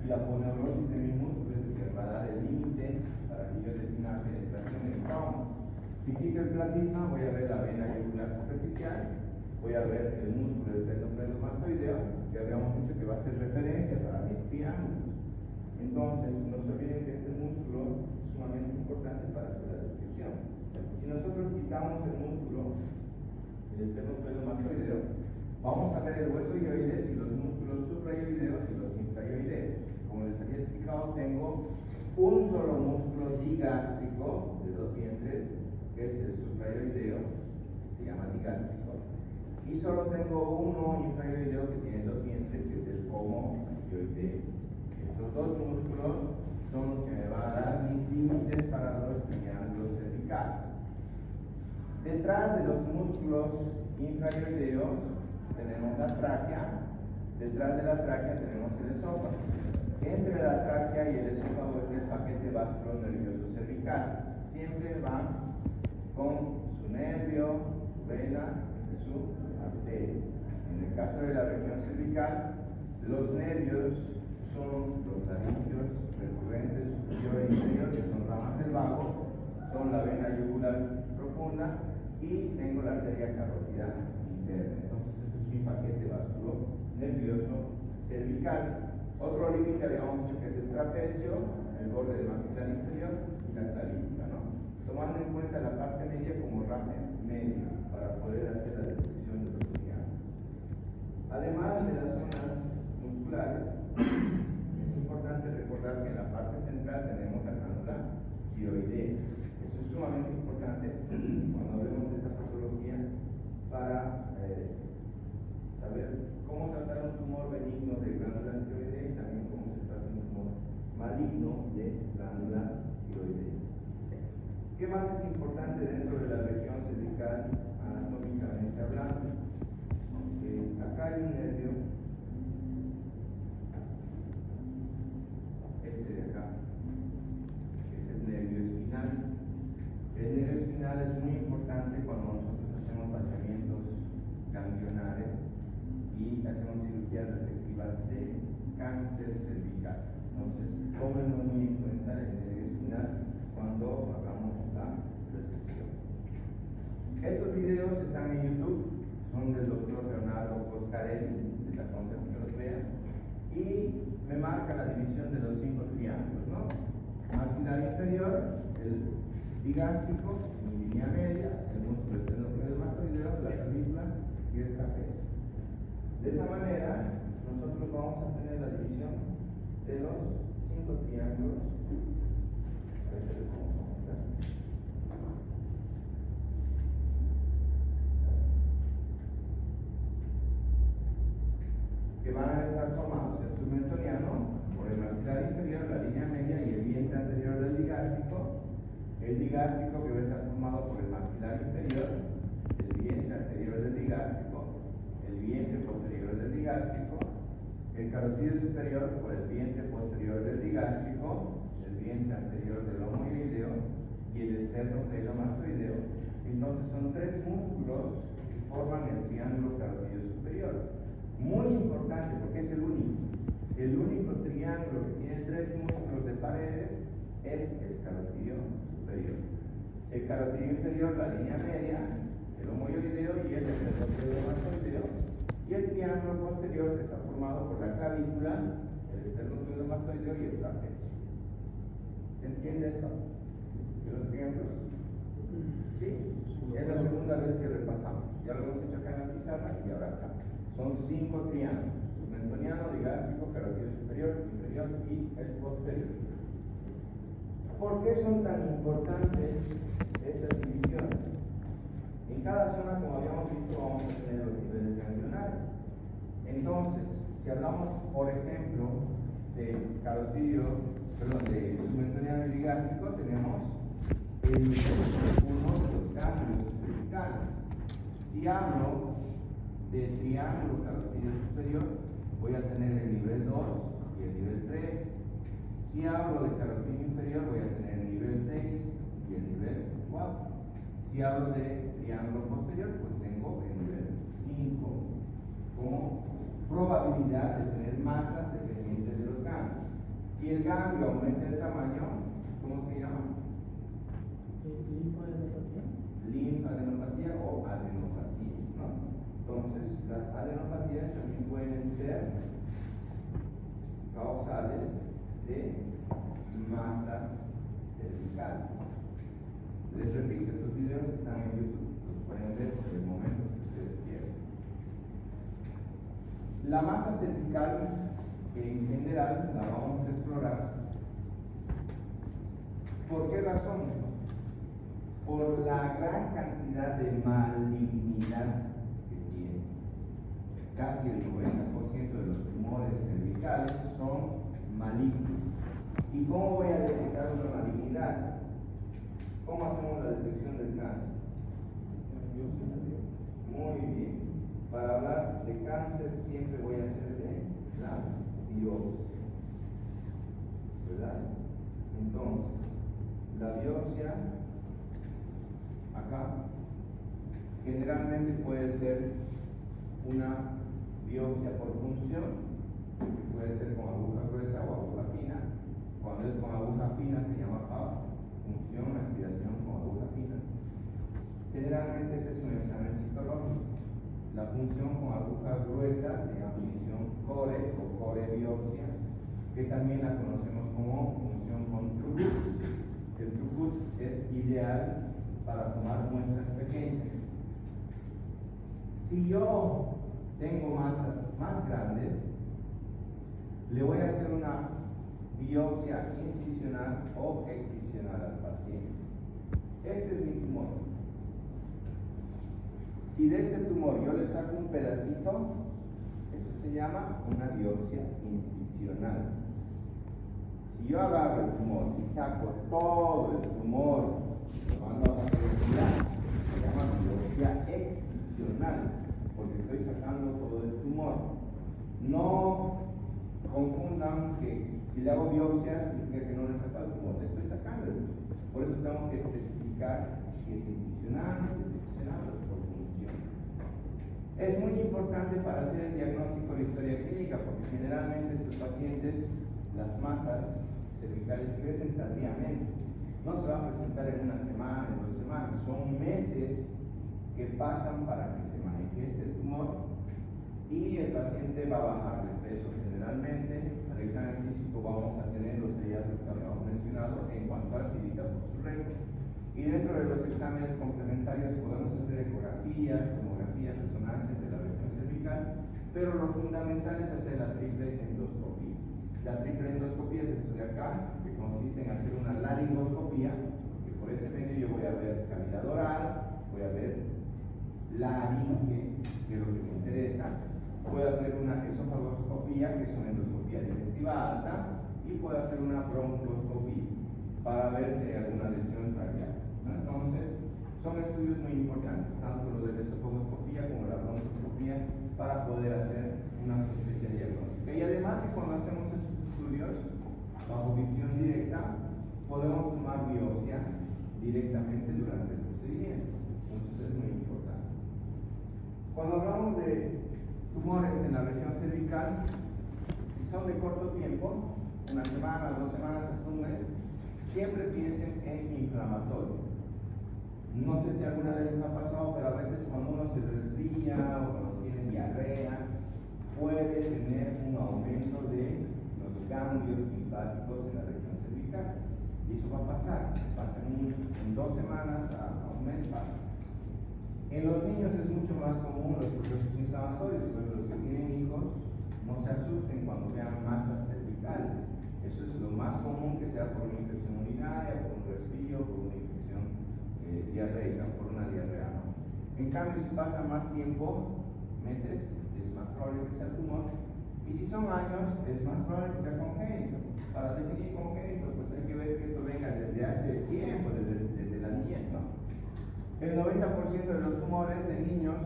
y la poneurosis de mi músculo es el que va a dar el límite para que yo defina penetración en el trauma. Si quito el platisma, voy a ver la vena yugular superficial, voy a ver el músculo del esternocleidomastoideo, que habíamos dicho que va a ser referencia para mis triángulos. Entonces, no se olviden que este músculo es sumamente importante para hacer la descripción. Si nosotros quitamos el músculo del esternocleidomastoideo, vamos a ver el hueso hioides y los músculos suprayoideos y los infrayoideos. Como les había explicado, tengo un solo músculo digástrico de dos dientes, que es el suprayoideo, que se llama digástrico, y solo tengo uno infrayoideo que tiene dos dientes, que es el homoyoideo. Estos dos músculos son los que me van a dar mis límites para los triángulos cervicales. Detrás de los músculos infrayoideos tenemos la tráquea, detrás de la tráquea tenemos el esófago. Entre la tráquea y el esófago es el paquete vasculonervioso cervical. Siempre va con su nervio, su vena, su arteria. En el caso de la región cervical, los nervios son los laringios recurrentes superior e inferior, que son ramas del vago, son la vena yugular profunda, y tengo la arteria carótida interna. Entonces, este es mi paquete vasculonervioso cervical. Otro límite habíamos dicho que es el trapecio, el borde del maxilar inferior y la clavícula, ¿no? Tomando en cuenta la parte media como rama media para poder hacer la descripción de los triángulos. Además de las zonas musculares, es importante recordar que en la parte central tenemos la glándula tiroidea. Eso es sumamente importante cuando hablemos de esta patología para saber cómo tratar un tumor benigno de glándula tiroidea y también cómo se trata un tumor maligno de glándula tiroidea. ¿Qué más es importante dentro de la región cervical anatómicamente hablando? Acá hay un nervio, este de acá, que es el nervio espinal. El nervio espinal es muy importante cuando nosotros hacemos vaciamientos ganglionares y hacemos cirugías resectivas de cáncer cervical. Entonces, tómenlo muy en cuenta el nervio espinal cuando hagamos la resección. Estos videos están en YouTube, son del doctor Leonardo Coscarelli, les aconsejo que los vean, y me marca la división de los 5 triángulos, ¿no? Maxilar inferior, el digástrico, en línea media, el músculo esternocleidomastoideo, la clavícula y el trapecio. De esa manera, nosotros vamos a tener la división de los 5 triángulos. A ver si les vamos a mostrar. Que van a estar formados el submentoniano por el maxilar inferior, la línea media y el vientre anterior del digástrico. El digástrico que va a estar formado por el maxilar inferior, el vientre anterior del digástrico, el vientre posterior del digástrico, el carotidio superior por el vientre posterior del digástrico, el vientre anterior del homoyoideo y el esternocleidomastoideo. Entonces son 3 músculos que forman el triángulo carotidio superior. Muy importante porque es el único. El único triángulo que tiene 3 músculos de paredes es el carotidio superior. El carotidio inferior, la línea media, el homoyoideo y el esternocleidomastoideo. Y el triángulo posterior que está formado por la clavícula, el esternocleidomastoideo y el trapecio. ¿Se entiende esto? ¿De los triángulos? ¿Sí? Es la segunda vez que repasamos. Ya lo hemos hecho acá en la pizarra y ahora acá. Son 5 triángulos: submentoniano, ligártico, carotidio superior, inferior y el posterior. ¿Por qué son tan importantes estas divisiones? En cada zona, como habíamos visto, vamos a tener los niveles ganglionares. Entonces, si hablamos, por ejemplo, de submentoniano y ligártico, tenemos el nivel 1 de los ganglios cervicales. Si hablo de triángulo carotidio superior, voy a tener el nivel 2 y el nivel 3. Si hablo de carotidio inferior, voy a tener el nivel 6 y el nivel 4. Si hablo de triángulo posterior, pues tengo el nivel 5 como probabilidad de tener masas dependientes de los ganglios. Si el ganglio aumenta de tamaño, ¿cómo se llama? Linfadenopatía o adenopatía, ¿no? Entonces, las adenopatías también pueden ser causales de masas cervicales. Les repito, estos videos están en YouTube, los pueden ver por el momento que ustedes quieran. La masa cervical, en general, la vamos a explorar. ¿Por qué razón? Por la gran cantidad de malignidad que tiene. Casi el 90% de los tumores cervicales son malignos. ¿Y cómo voy a detectar una malignidad? ¿Cómo hacemos la detección del cáncer? Muy bien. Para hablar de cáncer siempre voy a hacer de la biopsia, ¿verdad? Entonces, la biopsia acá generalmente puede ser una biopsia por función, puede ser con aguja gruesa o aguja fina. Cuando es con aguja fina se llama PAP, función, aspiración con aguja fina. Generalmente este es un examen citológico. La función con aguja gruesa se llama función core o core biopsia, que también la conocemos como función con throughput. El throughput es ideal para tomar muestras pequeñas. Si yo tengo masas más grandes, le voy a hacer una biopsia incisional o excisional al paciente. Este es mi tumor. Si de este tumor yo le saco un pedacito, eso se llama una biopsia incisional. Si yo agarro el tumor y saco todo el tumor, lo mando a la profundidad, se llama biopsia excisional, porque estoy sacando todo el tumor. No confundan que si le hago biopsia significa que no le he sacado el tumor, le estoy sacando el tumor. Por eso tengo que especificar si es incisional, si es excisional o por función. Es muy importante para hacer el diagnóstico de historia clínica, porque generalmente estos pacientes, las masas cervicales crecen tardíamente. No se va a presentar en una semana, en 2 semanas, son meses que pasan para que se manifieste el tumor y el paciente va a bajar de peso generalmente. Al examen físico vamos a tener los hallazgos que habíamos mencionado en cuanto a civita por su recto. Y dentro de los exámenes complementarios podemos hacer ecografías, tomografías, resonancias de la región cervical, pero lo fundamental es hacer la triple endoscopía. La triple endoscopía es esto de acá, que consiste en hacer una laringoscopía, que por ese medio yo voy a ver cavidad oral, voy a ver laringe, que es lo que me interesa, puedo hacer una esofagoscopía, que es una endoscopía digestiva alta, y puedo hacer una broncoscopía para ver si hay alguna lesión traqueal. Entonces, son estudios muy importantes, tanto lo de la esofagoscopía como la broncoscopía, para poder hacer una sospecha diagnóstica. Y además, que cuando hacemos estos estudios bajo visión directa, podemos tomar biopsia directamente durante el procedimiento. Entonces, es muy importante. Cuando hablamos de tumores en la región cervical, si son de corto tiempo, una semana, 2 semanas, hasta un mes, siempre piensen en inflamatorio. No sé si alguna vez les ha pasado, pero a veces cuando uno se resfría o cuando tiene diarrea, puede tener un aumento de los ganglios linfáticos en la región cervical. Y eso va a pasar. Pasa en 2 semanas a un mes, niños es mucho más común los procesos inflamatorios, pero los que tienen hijos no se asusten cuando vean masas cervicales. Eso es lo más común, que sea por una infección urinaria, por un resfrío, por una infección diarreica, por una diarrea, ¿no? En cambio, si pasa más tiempo, meses, es más probable que sea tumor. Y si son años, es más probable que sea congénito. Para definir congénito, pues hay que ver que esto venga desde hace tiempo, desde la niñez, ¿no? El 90% de los tumores en niños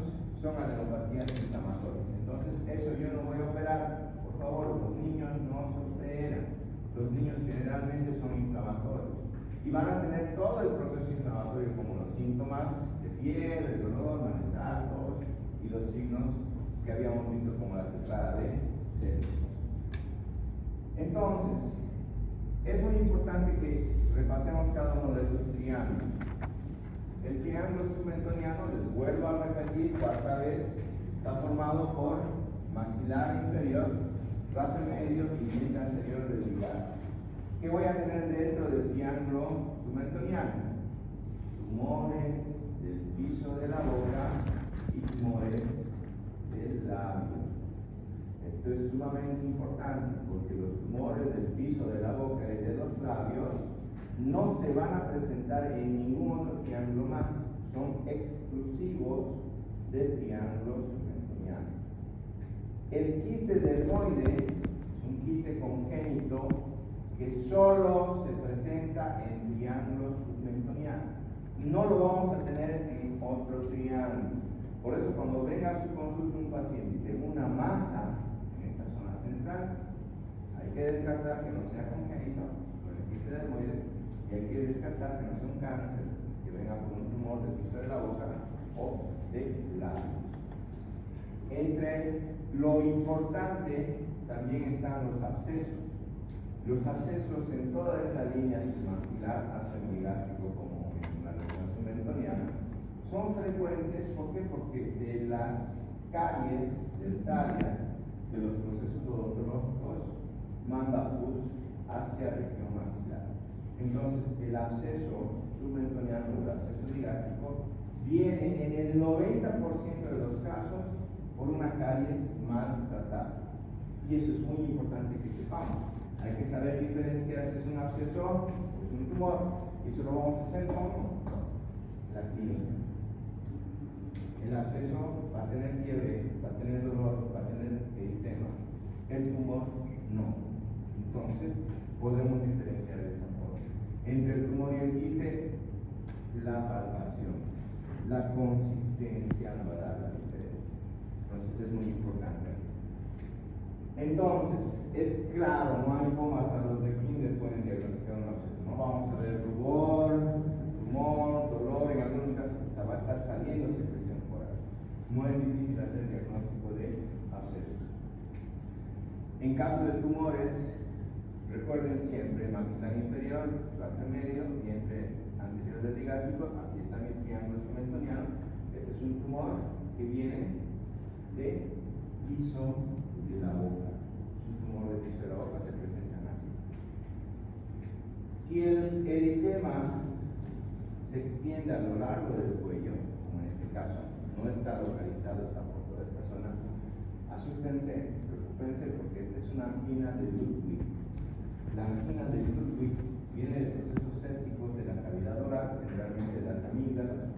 son adenopatías inflamatorias. Entonces, eso yo no voy a operar. Por favor, los niños no se operan. Los niños generalmente son inflamatorios. Y van a tener todo el proceso inflamatorio, como los síntomas de fiebre, dolor, malestar, tos, y los signos que habíamos visto como la tetrada de Cedric. Entonces, es muy importante que repasemos cada uno de estos triángulos. El triángulo submentoniano, les vuelvo a repetir cuarta vez, está formado por maxilar inferior, rafe medio y diente anterior del ligar. ¿Qué voy a tener dentro del triángulo submentoniano? Tumores del piso de la boca y tumores del labio. Esto es sumamente importante porque los tumores del piso de la boca y de los labios no se van a presentar en ningún otro triángulo más, son exclusivos del triángulo submentoniano. El quiste dermoide es un quiste congénito que solo se presenta en triángulo submentoniano. No lo vamos a tener en otro triángulo. Por eso, cuando venga a su consulta un paciente y tenga una masa en esta zona central, hay que descartar que no sea congénito con el quiste dermoide, y hay que descartar que no sea un cáncer que venga por un tumor del piso de la boca o de labios. Entre lo importante también están los abscesos. Los abscesos en toda esta línea submaxilar, tanto en el gástrico como en la región submentoniana, son frecuentes. ¿Por qué? Porque de las caries dentarias de los procesos odontológicos manda pus hacia la región maxilar. Entonces, el absceso submentoniano, el absceso digástrico, viene en el 90% de los casos por una caries mal tratada. Y eso es muy importante que sepamos. Hay que saber diferenciar si es un absceso o es un tumor. Y eso lo vamos a hacer con la clínica. El absceso va a tener fiebre, va a tener dolor, va a tener eritema. El tumor no. Entonces, podemos diferenciar de esa forma. Entre el tumor y el quiste, la palpación, la consistencia nos va a dar la diferencia. Entonces, es muy importante. Entonces, es claro, no hay como hasta los de kinder pueden diagnosticar un absceso. No vamos a ver rubor, tumor, dolor, en algunos casos va a estar saliendo secreción por ahí. No es difícil hacer el diagnóstico de abscesos. En caso de tumores, recuerden siempre maxilar inferior, rafe medio, diente anterior del digástrico. Aquí está mi triángulo submentoniano. Este es un tumor que viene de piso de la boca. Un tumor de piso de la boca se presentan así. Si el eritema se extiende a lo largo del cuello, como en este caso, no está localizado tampoco de esta zona, asústense, preocúpense, porque esta es una angina de Ludwig. La angina de Ludwig viene de procesos sépticos de la cavidad oral, generalmente de las amígdalas,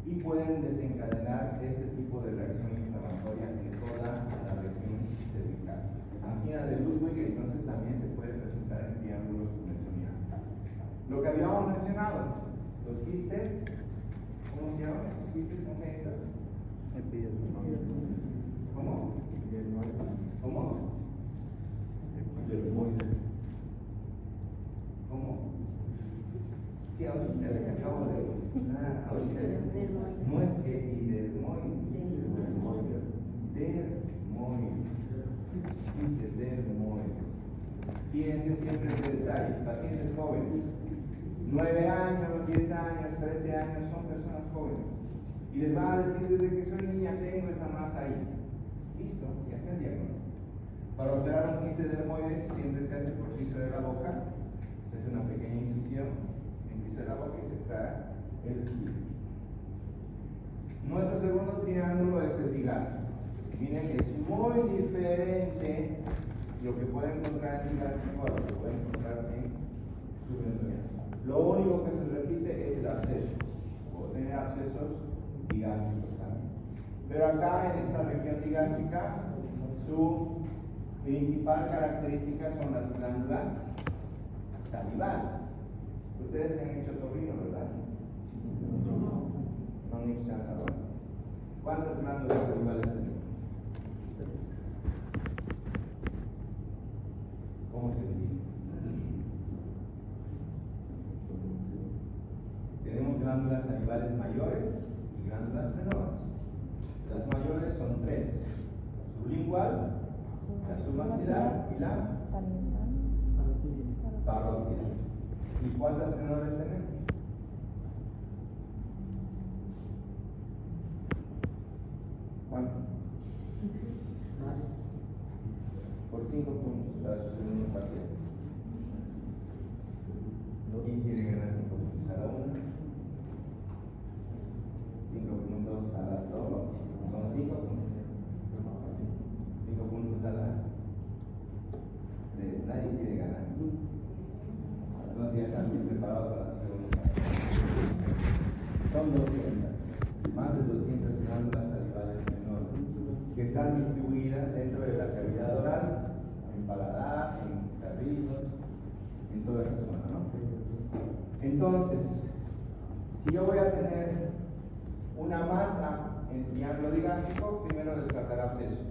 y pueden desencadenar este tipo de reacción inflamatoria en toda la región cervical. Angina de Ludwig entonces también se puede presentar en triángulos submentonianos. Lo que habíamos mencionado, los quistes, ¿cómo se llaman estos quistes congénitos? ¿Cómo? ¿Cómo? ¿Cómo? Sí, ahorita le acabo de... ahorita no es que dermoide. Fíjense siempre el detalle, pacientes jóvenes, 9 años, 10 años, 13 años, son personas jóvenes. Y les van a decir, desde que soy niña tengo esa masa ahí. Listo, ya está el diagnóstico. Para operar un quiste dermoide siempre se hace por piso de la boca, se hace una pequeña incisión en piso de la boca y se extrae el quiste. Nuestro segundo triángulo es el digástrico. Miren, es muy diferente lo que pueden encontrar en digástrico a lo que pueden encontrar en subentoniano. Lo único que se repite es el absceso. Puedo tener abscesos digástricos también. Pero acá en esta región digástrica, su principal característica son las glándulas salivales. Ustedes se han hecho torrino, ¿verdad? No han hecho salivales. ¿Cuántas glándulas salivales tenemos? ¿Cómo se divide? Tenemos glándulas salivales mayores y glándulas menores. Las mayores son tres: la sublingual, la submaxilar y la parótida. ¿Y cuántas menores tenemos? ¿Cuántas? Por 5 puntos para su segundo partido. ¿Quién quiere ganar 5 puntos a la una? 5 puntos a las dos. Son 5 puntos. 5 puntos a las. Nadie quiere ganar. Entonces ya están bien preparados para la segunda parte. Son 200. Más de 200 glándulas salivales menores que están distribuidas dentro de la cavidad oral, en paladar, en carrillos, en toda esa zona, ¿no? Entonces, si yo voy a tener una masa en triángulo digástrico, primero descartar absceso.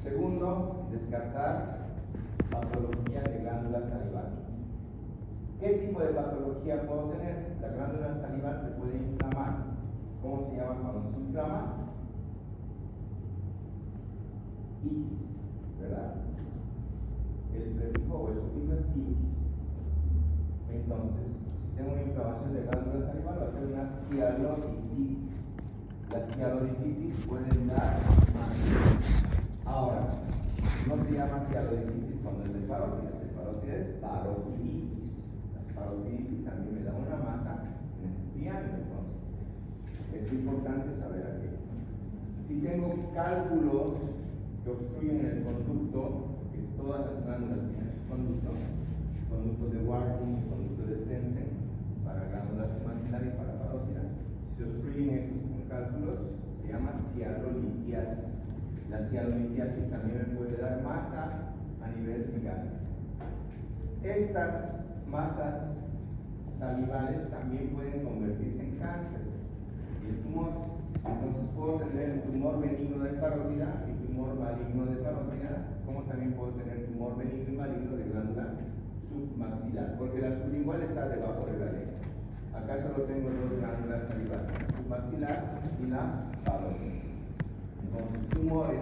Segundo, descartar patología de glándulas salivales. ¿Qué tipo de patología puedo tener? La glándula salival se puede inflamar. ¿Cómo se llama cuando se inflama? Itis, ¿verdad? El prefijo o el sufijo es itis. Entonces, si tengo una inflamación de glándula salival, va a ser una cialodicitis. Las cialodicitis pueden dar más. Ahora, no se llama cialodicitis cuando es de parótida. De parótida es parotiditis. Las parotiditis también me da una masa en este triángulo. Entonces, es importante saber aquí. Si tengo cálculos que obstruyen el conducto, que todas las glándulas tienen conductos de Warthin, conductos de Stensen, para glándulas maxilar y para parótida. Si obstruyen estos con cálculos, se llama cialolitiasis. La cialolitiasis también me puede dar masa a nivel digástrico. Estas masas salivales también pueden convertirse en cáncer. Y el tumor, entonces puedo tener el tumor benigno de parótida y tumor maligno de parótida, como también puedo tener tumor benigno y maligno de glándula submaxilar, porque la sublingual está debajo de la lengua. Acá solo tengo dos glándulas salivales, la submaxilar y la parótida. Entonces, tumores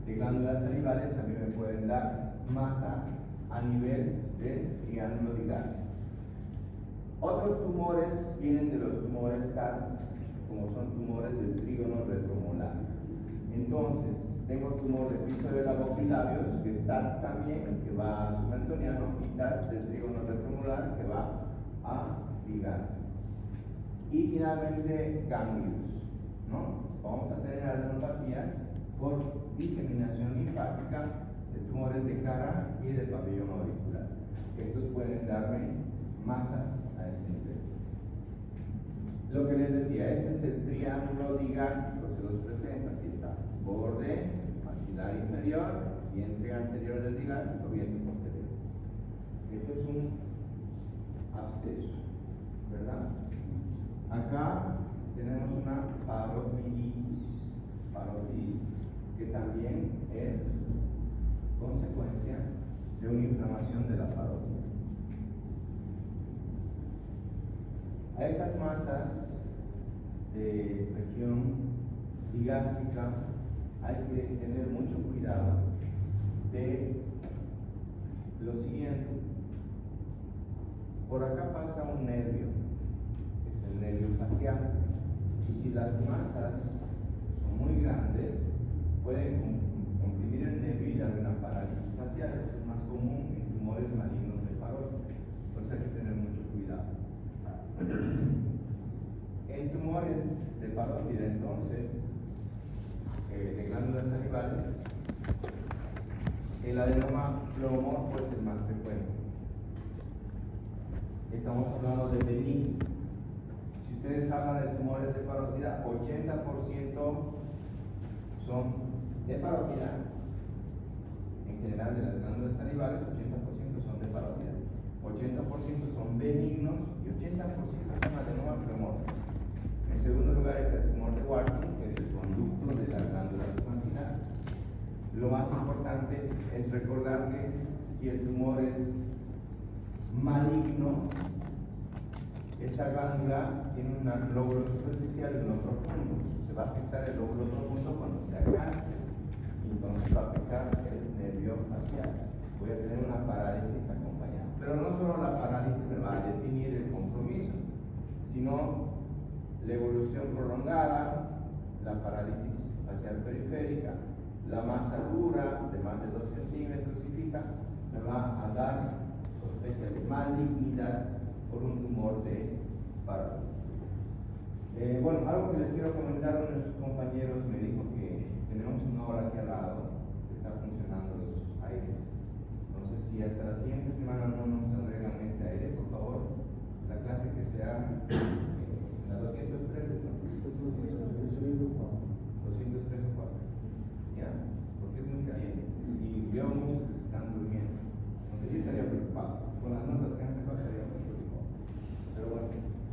de glándulas salivales también me pueden dar masa a nivel del triángulo digástrico. Otros tumores vienen de los tumores TATS, como son tumores del trígono retromolar. Entonces, tengo tumor de piso de la boca y labios, que es TATS también, que va a subentoniano, y TATS del trígono retromolar, que va a digástrico. Y finalmente, ganglios, ¿no? Vamos a tener adenopatías por diseminación linfática de tumores de cara y de pabellón auricular. Estos pueden darme masas a ese nivel. Lo que les decía, este es el triángulo digástrico, se los presenta. Aquí está: borde maxilar inferior, vientre anterior del digástrico, vientre posterior. Este es un absceso, ¿verdad? Acá tenemos una parotiditis, que también es consecuencia de una inflamación de la parótida. A estas masas de región digástrica hay que tener mucho cuidado de lo siguiente. Por acá pasa un nervio, que es el nervio facial, y si las masas son muy grandes, pueden comprimir el nervio y darle una parálisis facial. Eso es más común en tumores malignos de parótida, por eso hay que tener mucho cuidado. En tumores de parótida, entonces, de glándulas salivales, el adenoma pleomorfo es el más frecuente. Estamos hablando de benigno. Si ustedes hablan de tumores de parótida, 80% son de parótida. En general, de las glándulas salivales, 80% son de parótida. 80% son benignos y 80% son adenoma pleomorfo. En segundo lugar está el tumor de Warthin, que es el conducto de la glándula suprarrenal. Lo más importante es recordar que si el tumor es maligno, esta glándula tiene un lóbulo superficial y uno profundo. Se va a afectar el lóbulo profundo cuando sea cáncer, y entonces va a afectar el nervio facial. Voy a tener una parálisis acompañada. Pero no solo la parálisis me va a definir el compromiso, sino la evolución prolongada, la parálisis facial periférica, la masa dura de más de 2 centímetros y fija, me va a dar sospecha de malignidad por un tumor de parótida. Bueno, algo que les quiero comentar, uno de sus compañeros me dijo que tenemos una hora aquí al lado que está funcionando los aires. Entonces, si hasta la siguiente semana no nos agregan este aire, por favor, la clase que sea la 203, ¿no? 203 o 4. ¿Ya? Porque es muy caliente. Y veo muchos que están durmiendo. Entonces, yo estaría preocupado. Con las notas que han sacado estaría muy preocupado. Pero bueno,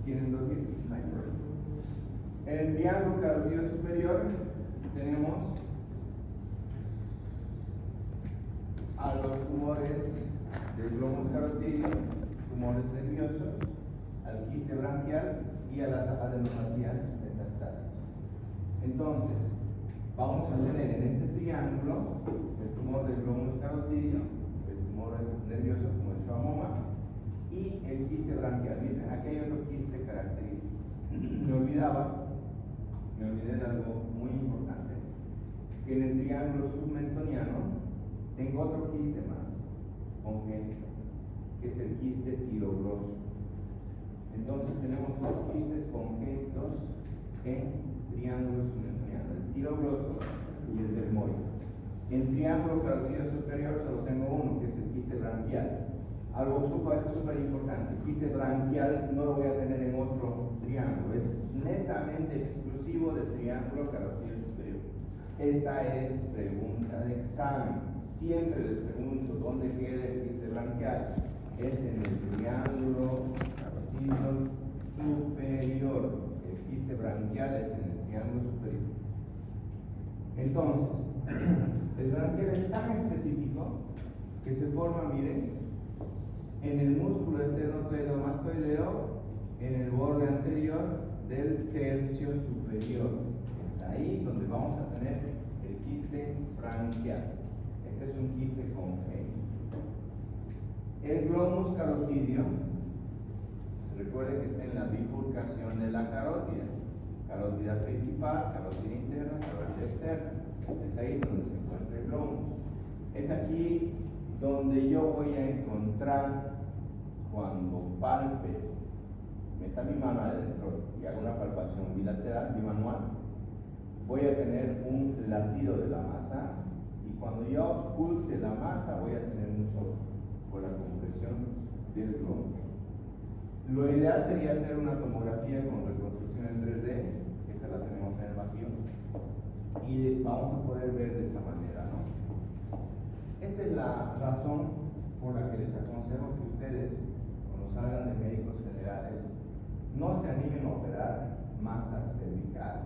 ¿quieren dormir? No hay problema. En el triángulo carotídeo superior tenemos a los tumores del glomus carotídeo, tumores nerviosos, al quiste branquial y a las adenopatías metastásicas. Entonces, vamos a tener en este triángulo el tumor del glomus carotídeo, el tumor nervioso como el schwannoma y el quiste branquial. Miren, aquí hay otro quiste característico. Me olvidé de algo muy importante, que en el triángulo submentoniano tengo otro quiste más, congénito, que es el quiste tirogloso. Entonces tenemos dos quistes congénitos en triángulo submentoniano, el tirogloso y el dermoide. En triángulo carotídeo superior solo tengo uno, que es el quiste branquial. Algo súper importante, el quiste branquial no lo voy a tener en otro triángulo, es netamente exclusivo del triángulo carotídeo superior. Esta es pregunta de examen. Siempre les pregunto dónde queda el quiste branquial. Es en el triángulo carotídeo superior. El quiste branquial es en el triángulo superior. Entonces, el branquial es tan específico que se forma, miren, en el músculo esternocleidomastoideo, en el borde anterior del tercio superior. Es ahí donde vamos a tener el quiste branquial. Este es un quiste congénito. El glomus carotídeo, recuerde que está en la bifurcación de la carótida. Carótida principal, carótida interna, carótida externa. Es ahí donde se encuentra el glomus. Es aquí donde yo voy a encontrar, cuando palpe, meta mi mano adentro y hago una palpación bilateral, bimanual, voy a tener un latido de la masa, y cuando yo oculte la masa voy a tener un soplo por la compresión del glomus. Lo ideal sería hacer una tomografía con reconstrucción en 3D, esta la tenemos en el vacío, y vamos a poder ver de esta manera, ¿no? Esta es la razón por la que les aconsejo que ustedes, cuando salgan de médicos generales, no se animen a operar masas cervicales,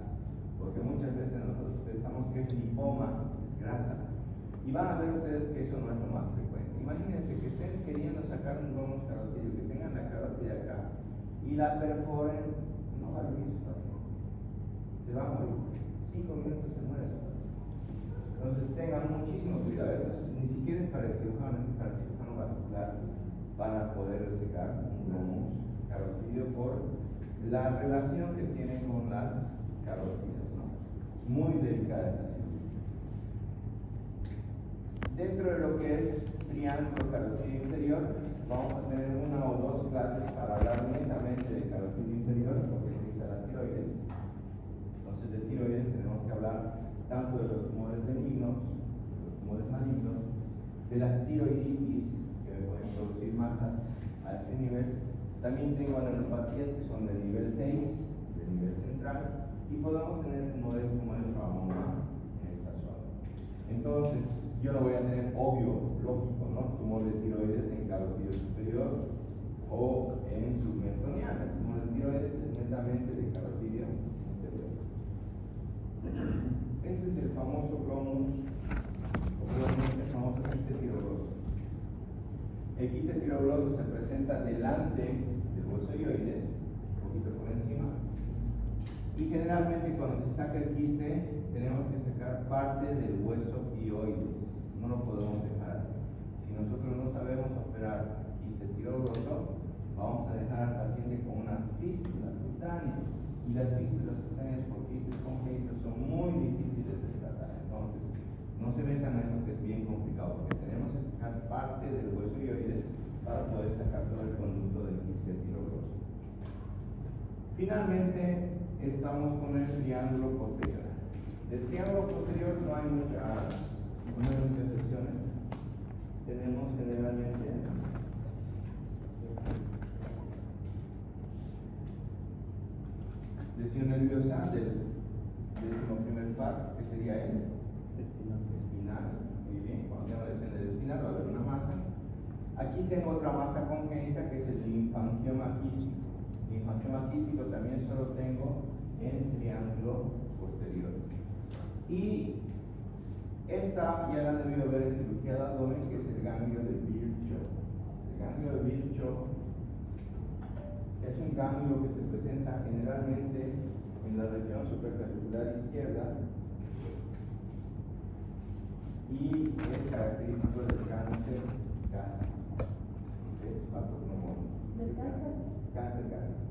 porque muchas veces nosotros pensamos que es lipoma, es grasa, y van a ver ustedes que eso no es lo más frecuente. Imagínense que estén queriendo sacar un glomus carotídeo, que tengan la carótida acá, y la perforen, no va a vivir su paciente, se va a morir, 5 minutos se muere su paciente. Entonces tengan muchísimo cuidado, ni siquiera es para el cirujano vascular para poder resecar un glomus carotídeo por la relación que tiene con las carótidas, ¿no? Muy delicada esta cirugía. Dentro de lo que es triángulo carotídeo inferior, vamos a tener una o dos clases para hablar netamente de carotídeo inferior, porque aquí está la tiroides. También tengo neuropatías que son del nivel 6, del nivel central, y podemos tener tumores como el trauma en esta zona. Entonces, yo no voy a tener, obvio, lógico, ¿no? Tumor de tiroides en carotidio superior o en submentoniana. El tumor de tiroides es netamente de carotidio superior. Este es el famoso glomus, o el famoso quiste tiroides. El quiste tiroides se presenta delante del hueso ioides, un poquito por encima, y generalmente cuando se saca el quiste tenemos que sacar parte del hueso ioides, no lo podemos dejar así. Si nosotros no sabemos operar quiste tiroides, vamos a dejar al paciente con una fístula cutánea, y las fístulas cutáneas por quistes congénitos son muy difíciles de tratar. Entonces, no se metan a eso, que es bien complicado, porque tenemos que sacar parte del hueso ioides para poder sacar todo el conducto del quiste tiroides. Finalmente, estamos con el triángulo posterior. Del triángulo posterior no hay muchas excepciones. Tenemos generalmente lesión nerviosa del 11º par, que sería el espinal. Muy bien, cuando tengo lesión del espinal va a haber una masa. Aquí tengo otra masa congénita que es el linfangioma quístico. Linfangioma quístico también solo tengo en triángulo posterior. Y esta ya la han debido ver en cirugía de abdomen, que es el ganglio de Virchow. El ganglio de Virchow es un ganglio que se presenta generalmente en la región supraclavicular izquierda y es característico del cáncer gástrico. Es patognomónico. Cáncer gástrico.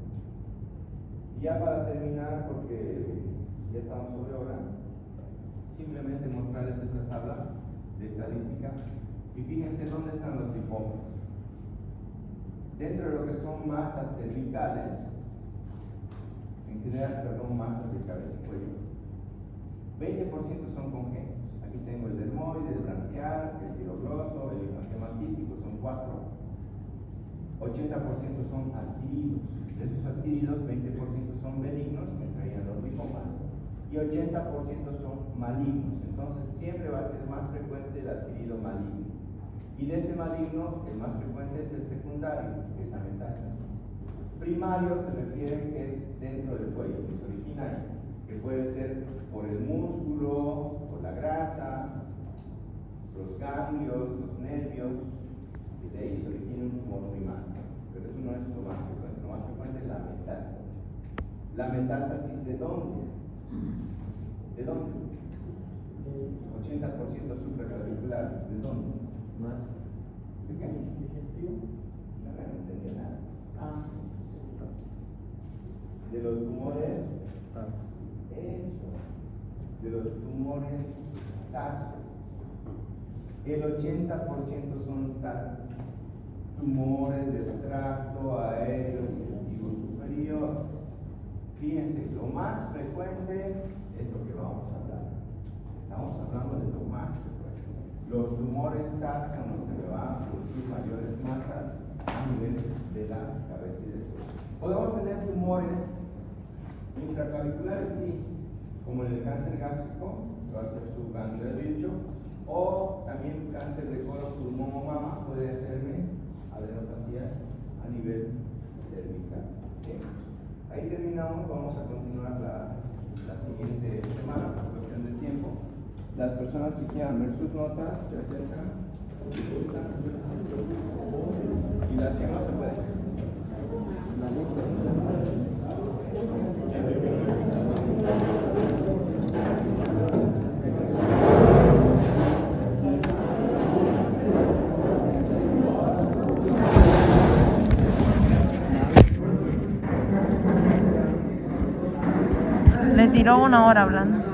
Y ya para terminar, porque ya estamos sobre hora, simplemente mostrarles esta tabla de estadística y fíjense dónde están los linfomas. Dentro de lo que son masas cervicales, en general, masas de cabeza y cuello, 20% son congénitos. Aquí tengo el dermoide, el branquial, el tirogloso, el linfangioma quístico, son 4. 80% son adquiridos. De esos adquiridos, 20% son benignos, que traían los linfomas, y 80% son malignos. Entonces, siempre va a ser más frecuente el adquirido maligno. Y de ese maligno, el más frecuente es el secundario, que es la metástasis. Primario se refiere que es dentro del cuello, que se origina ahí, que puede ser por el músculo, por la grasa, los ganglios, los nervios, y de ahí se origina un tumor primario. Pero eso no es lo más frecuente es la metástasis. ¿La metástasis de dónde? ¿De dónde? 80% supraclavicular. ¿De dónde? ¿Más? ¿De qué? ¿Digestión? No entendí nada. De los tumores. Eso. De los tumores TAC. El 80% son TAC. Tumores del tracto aéreo digestivo superior. Fíjense, lo más frecuente es lo que vamos a hablar. Estamos hablando de lo más frecuente. Los tumores TAC son los que me van a producir mayores masas a nivel de la cabeza y del cuello. Podemos tener tumores intraclaviculares, sí, como el cáncer gástrico, que va a ser su ganglio de Virchow, o también cáncer de colon, pulmón o mama puede hacerme adenopatías a nivel cervical. ¿Sí? Ahí terminamos, vamos a continuar la siguiente semana por cuestión de tiempo. Las personas que quieran ver sus notas se acercan y las que no se pueden. Le tiró 1 hora hablando.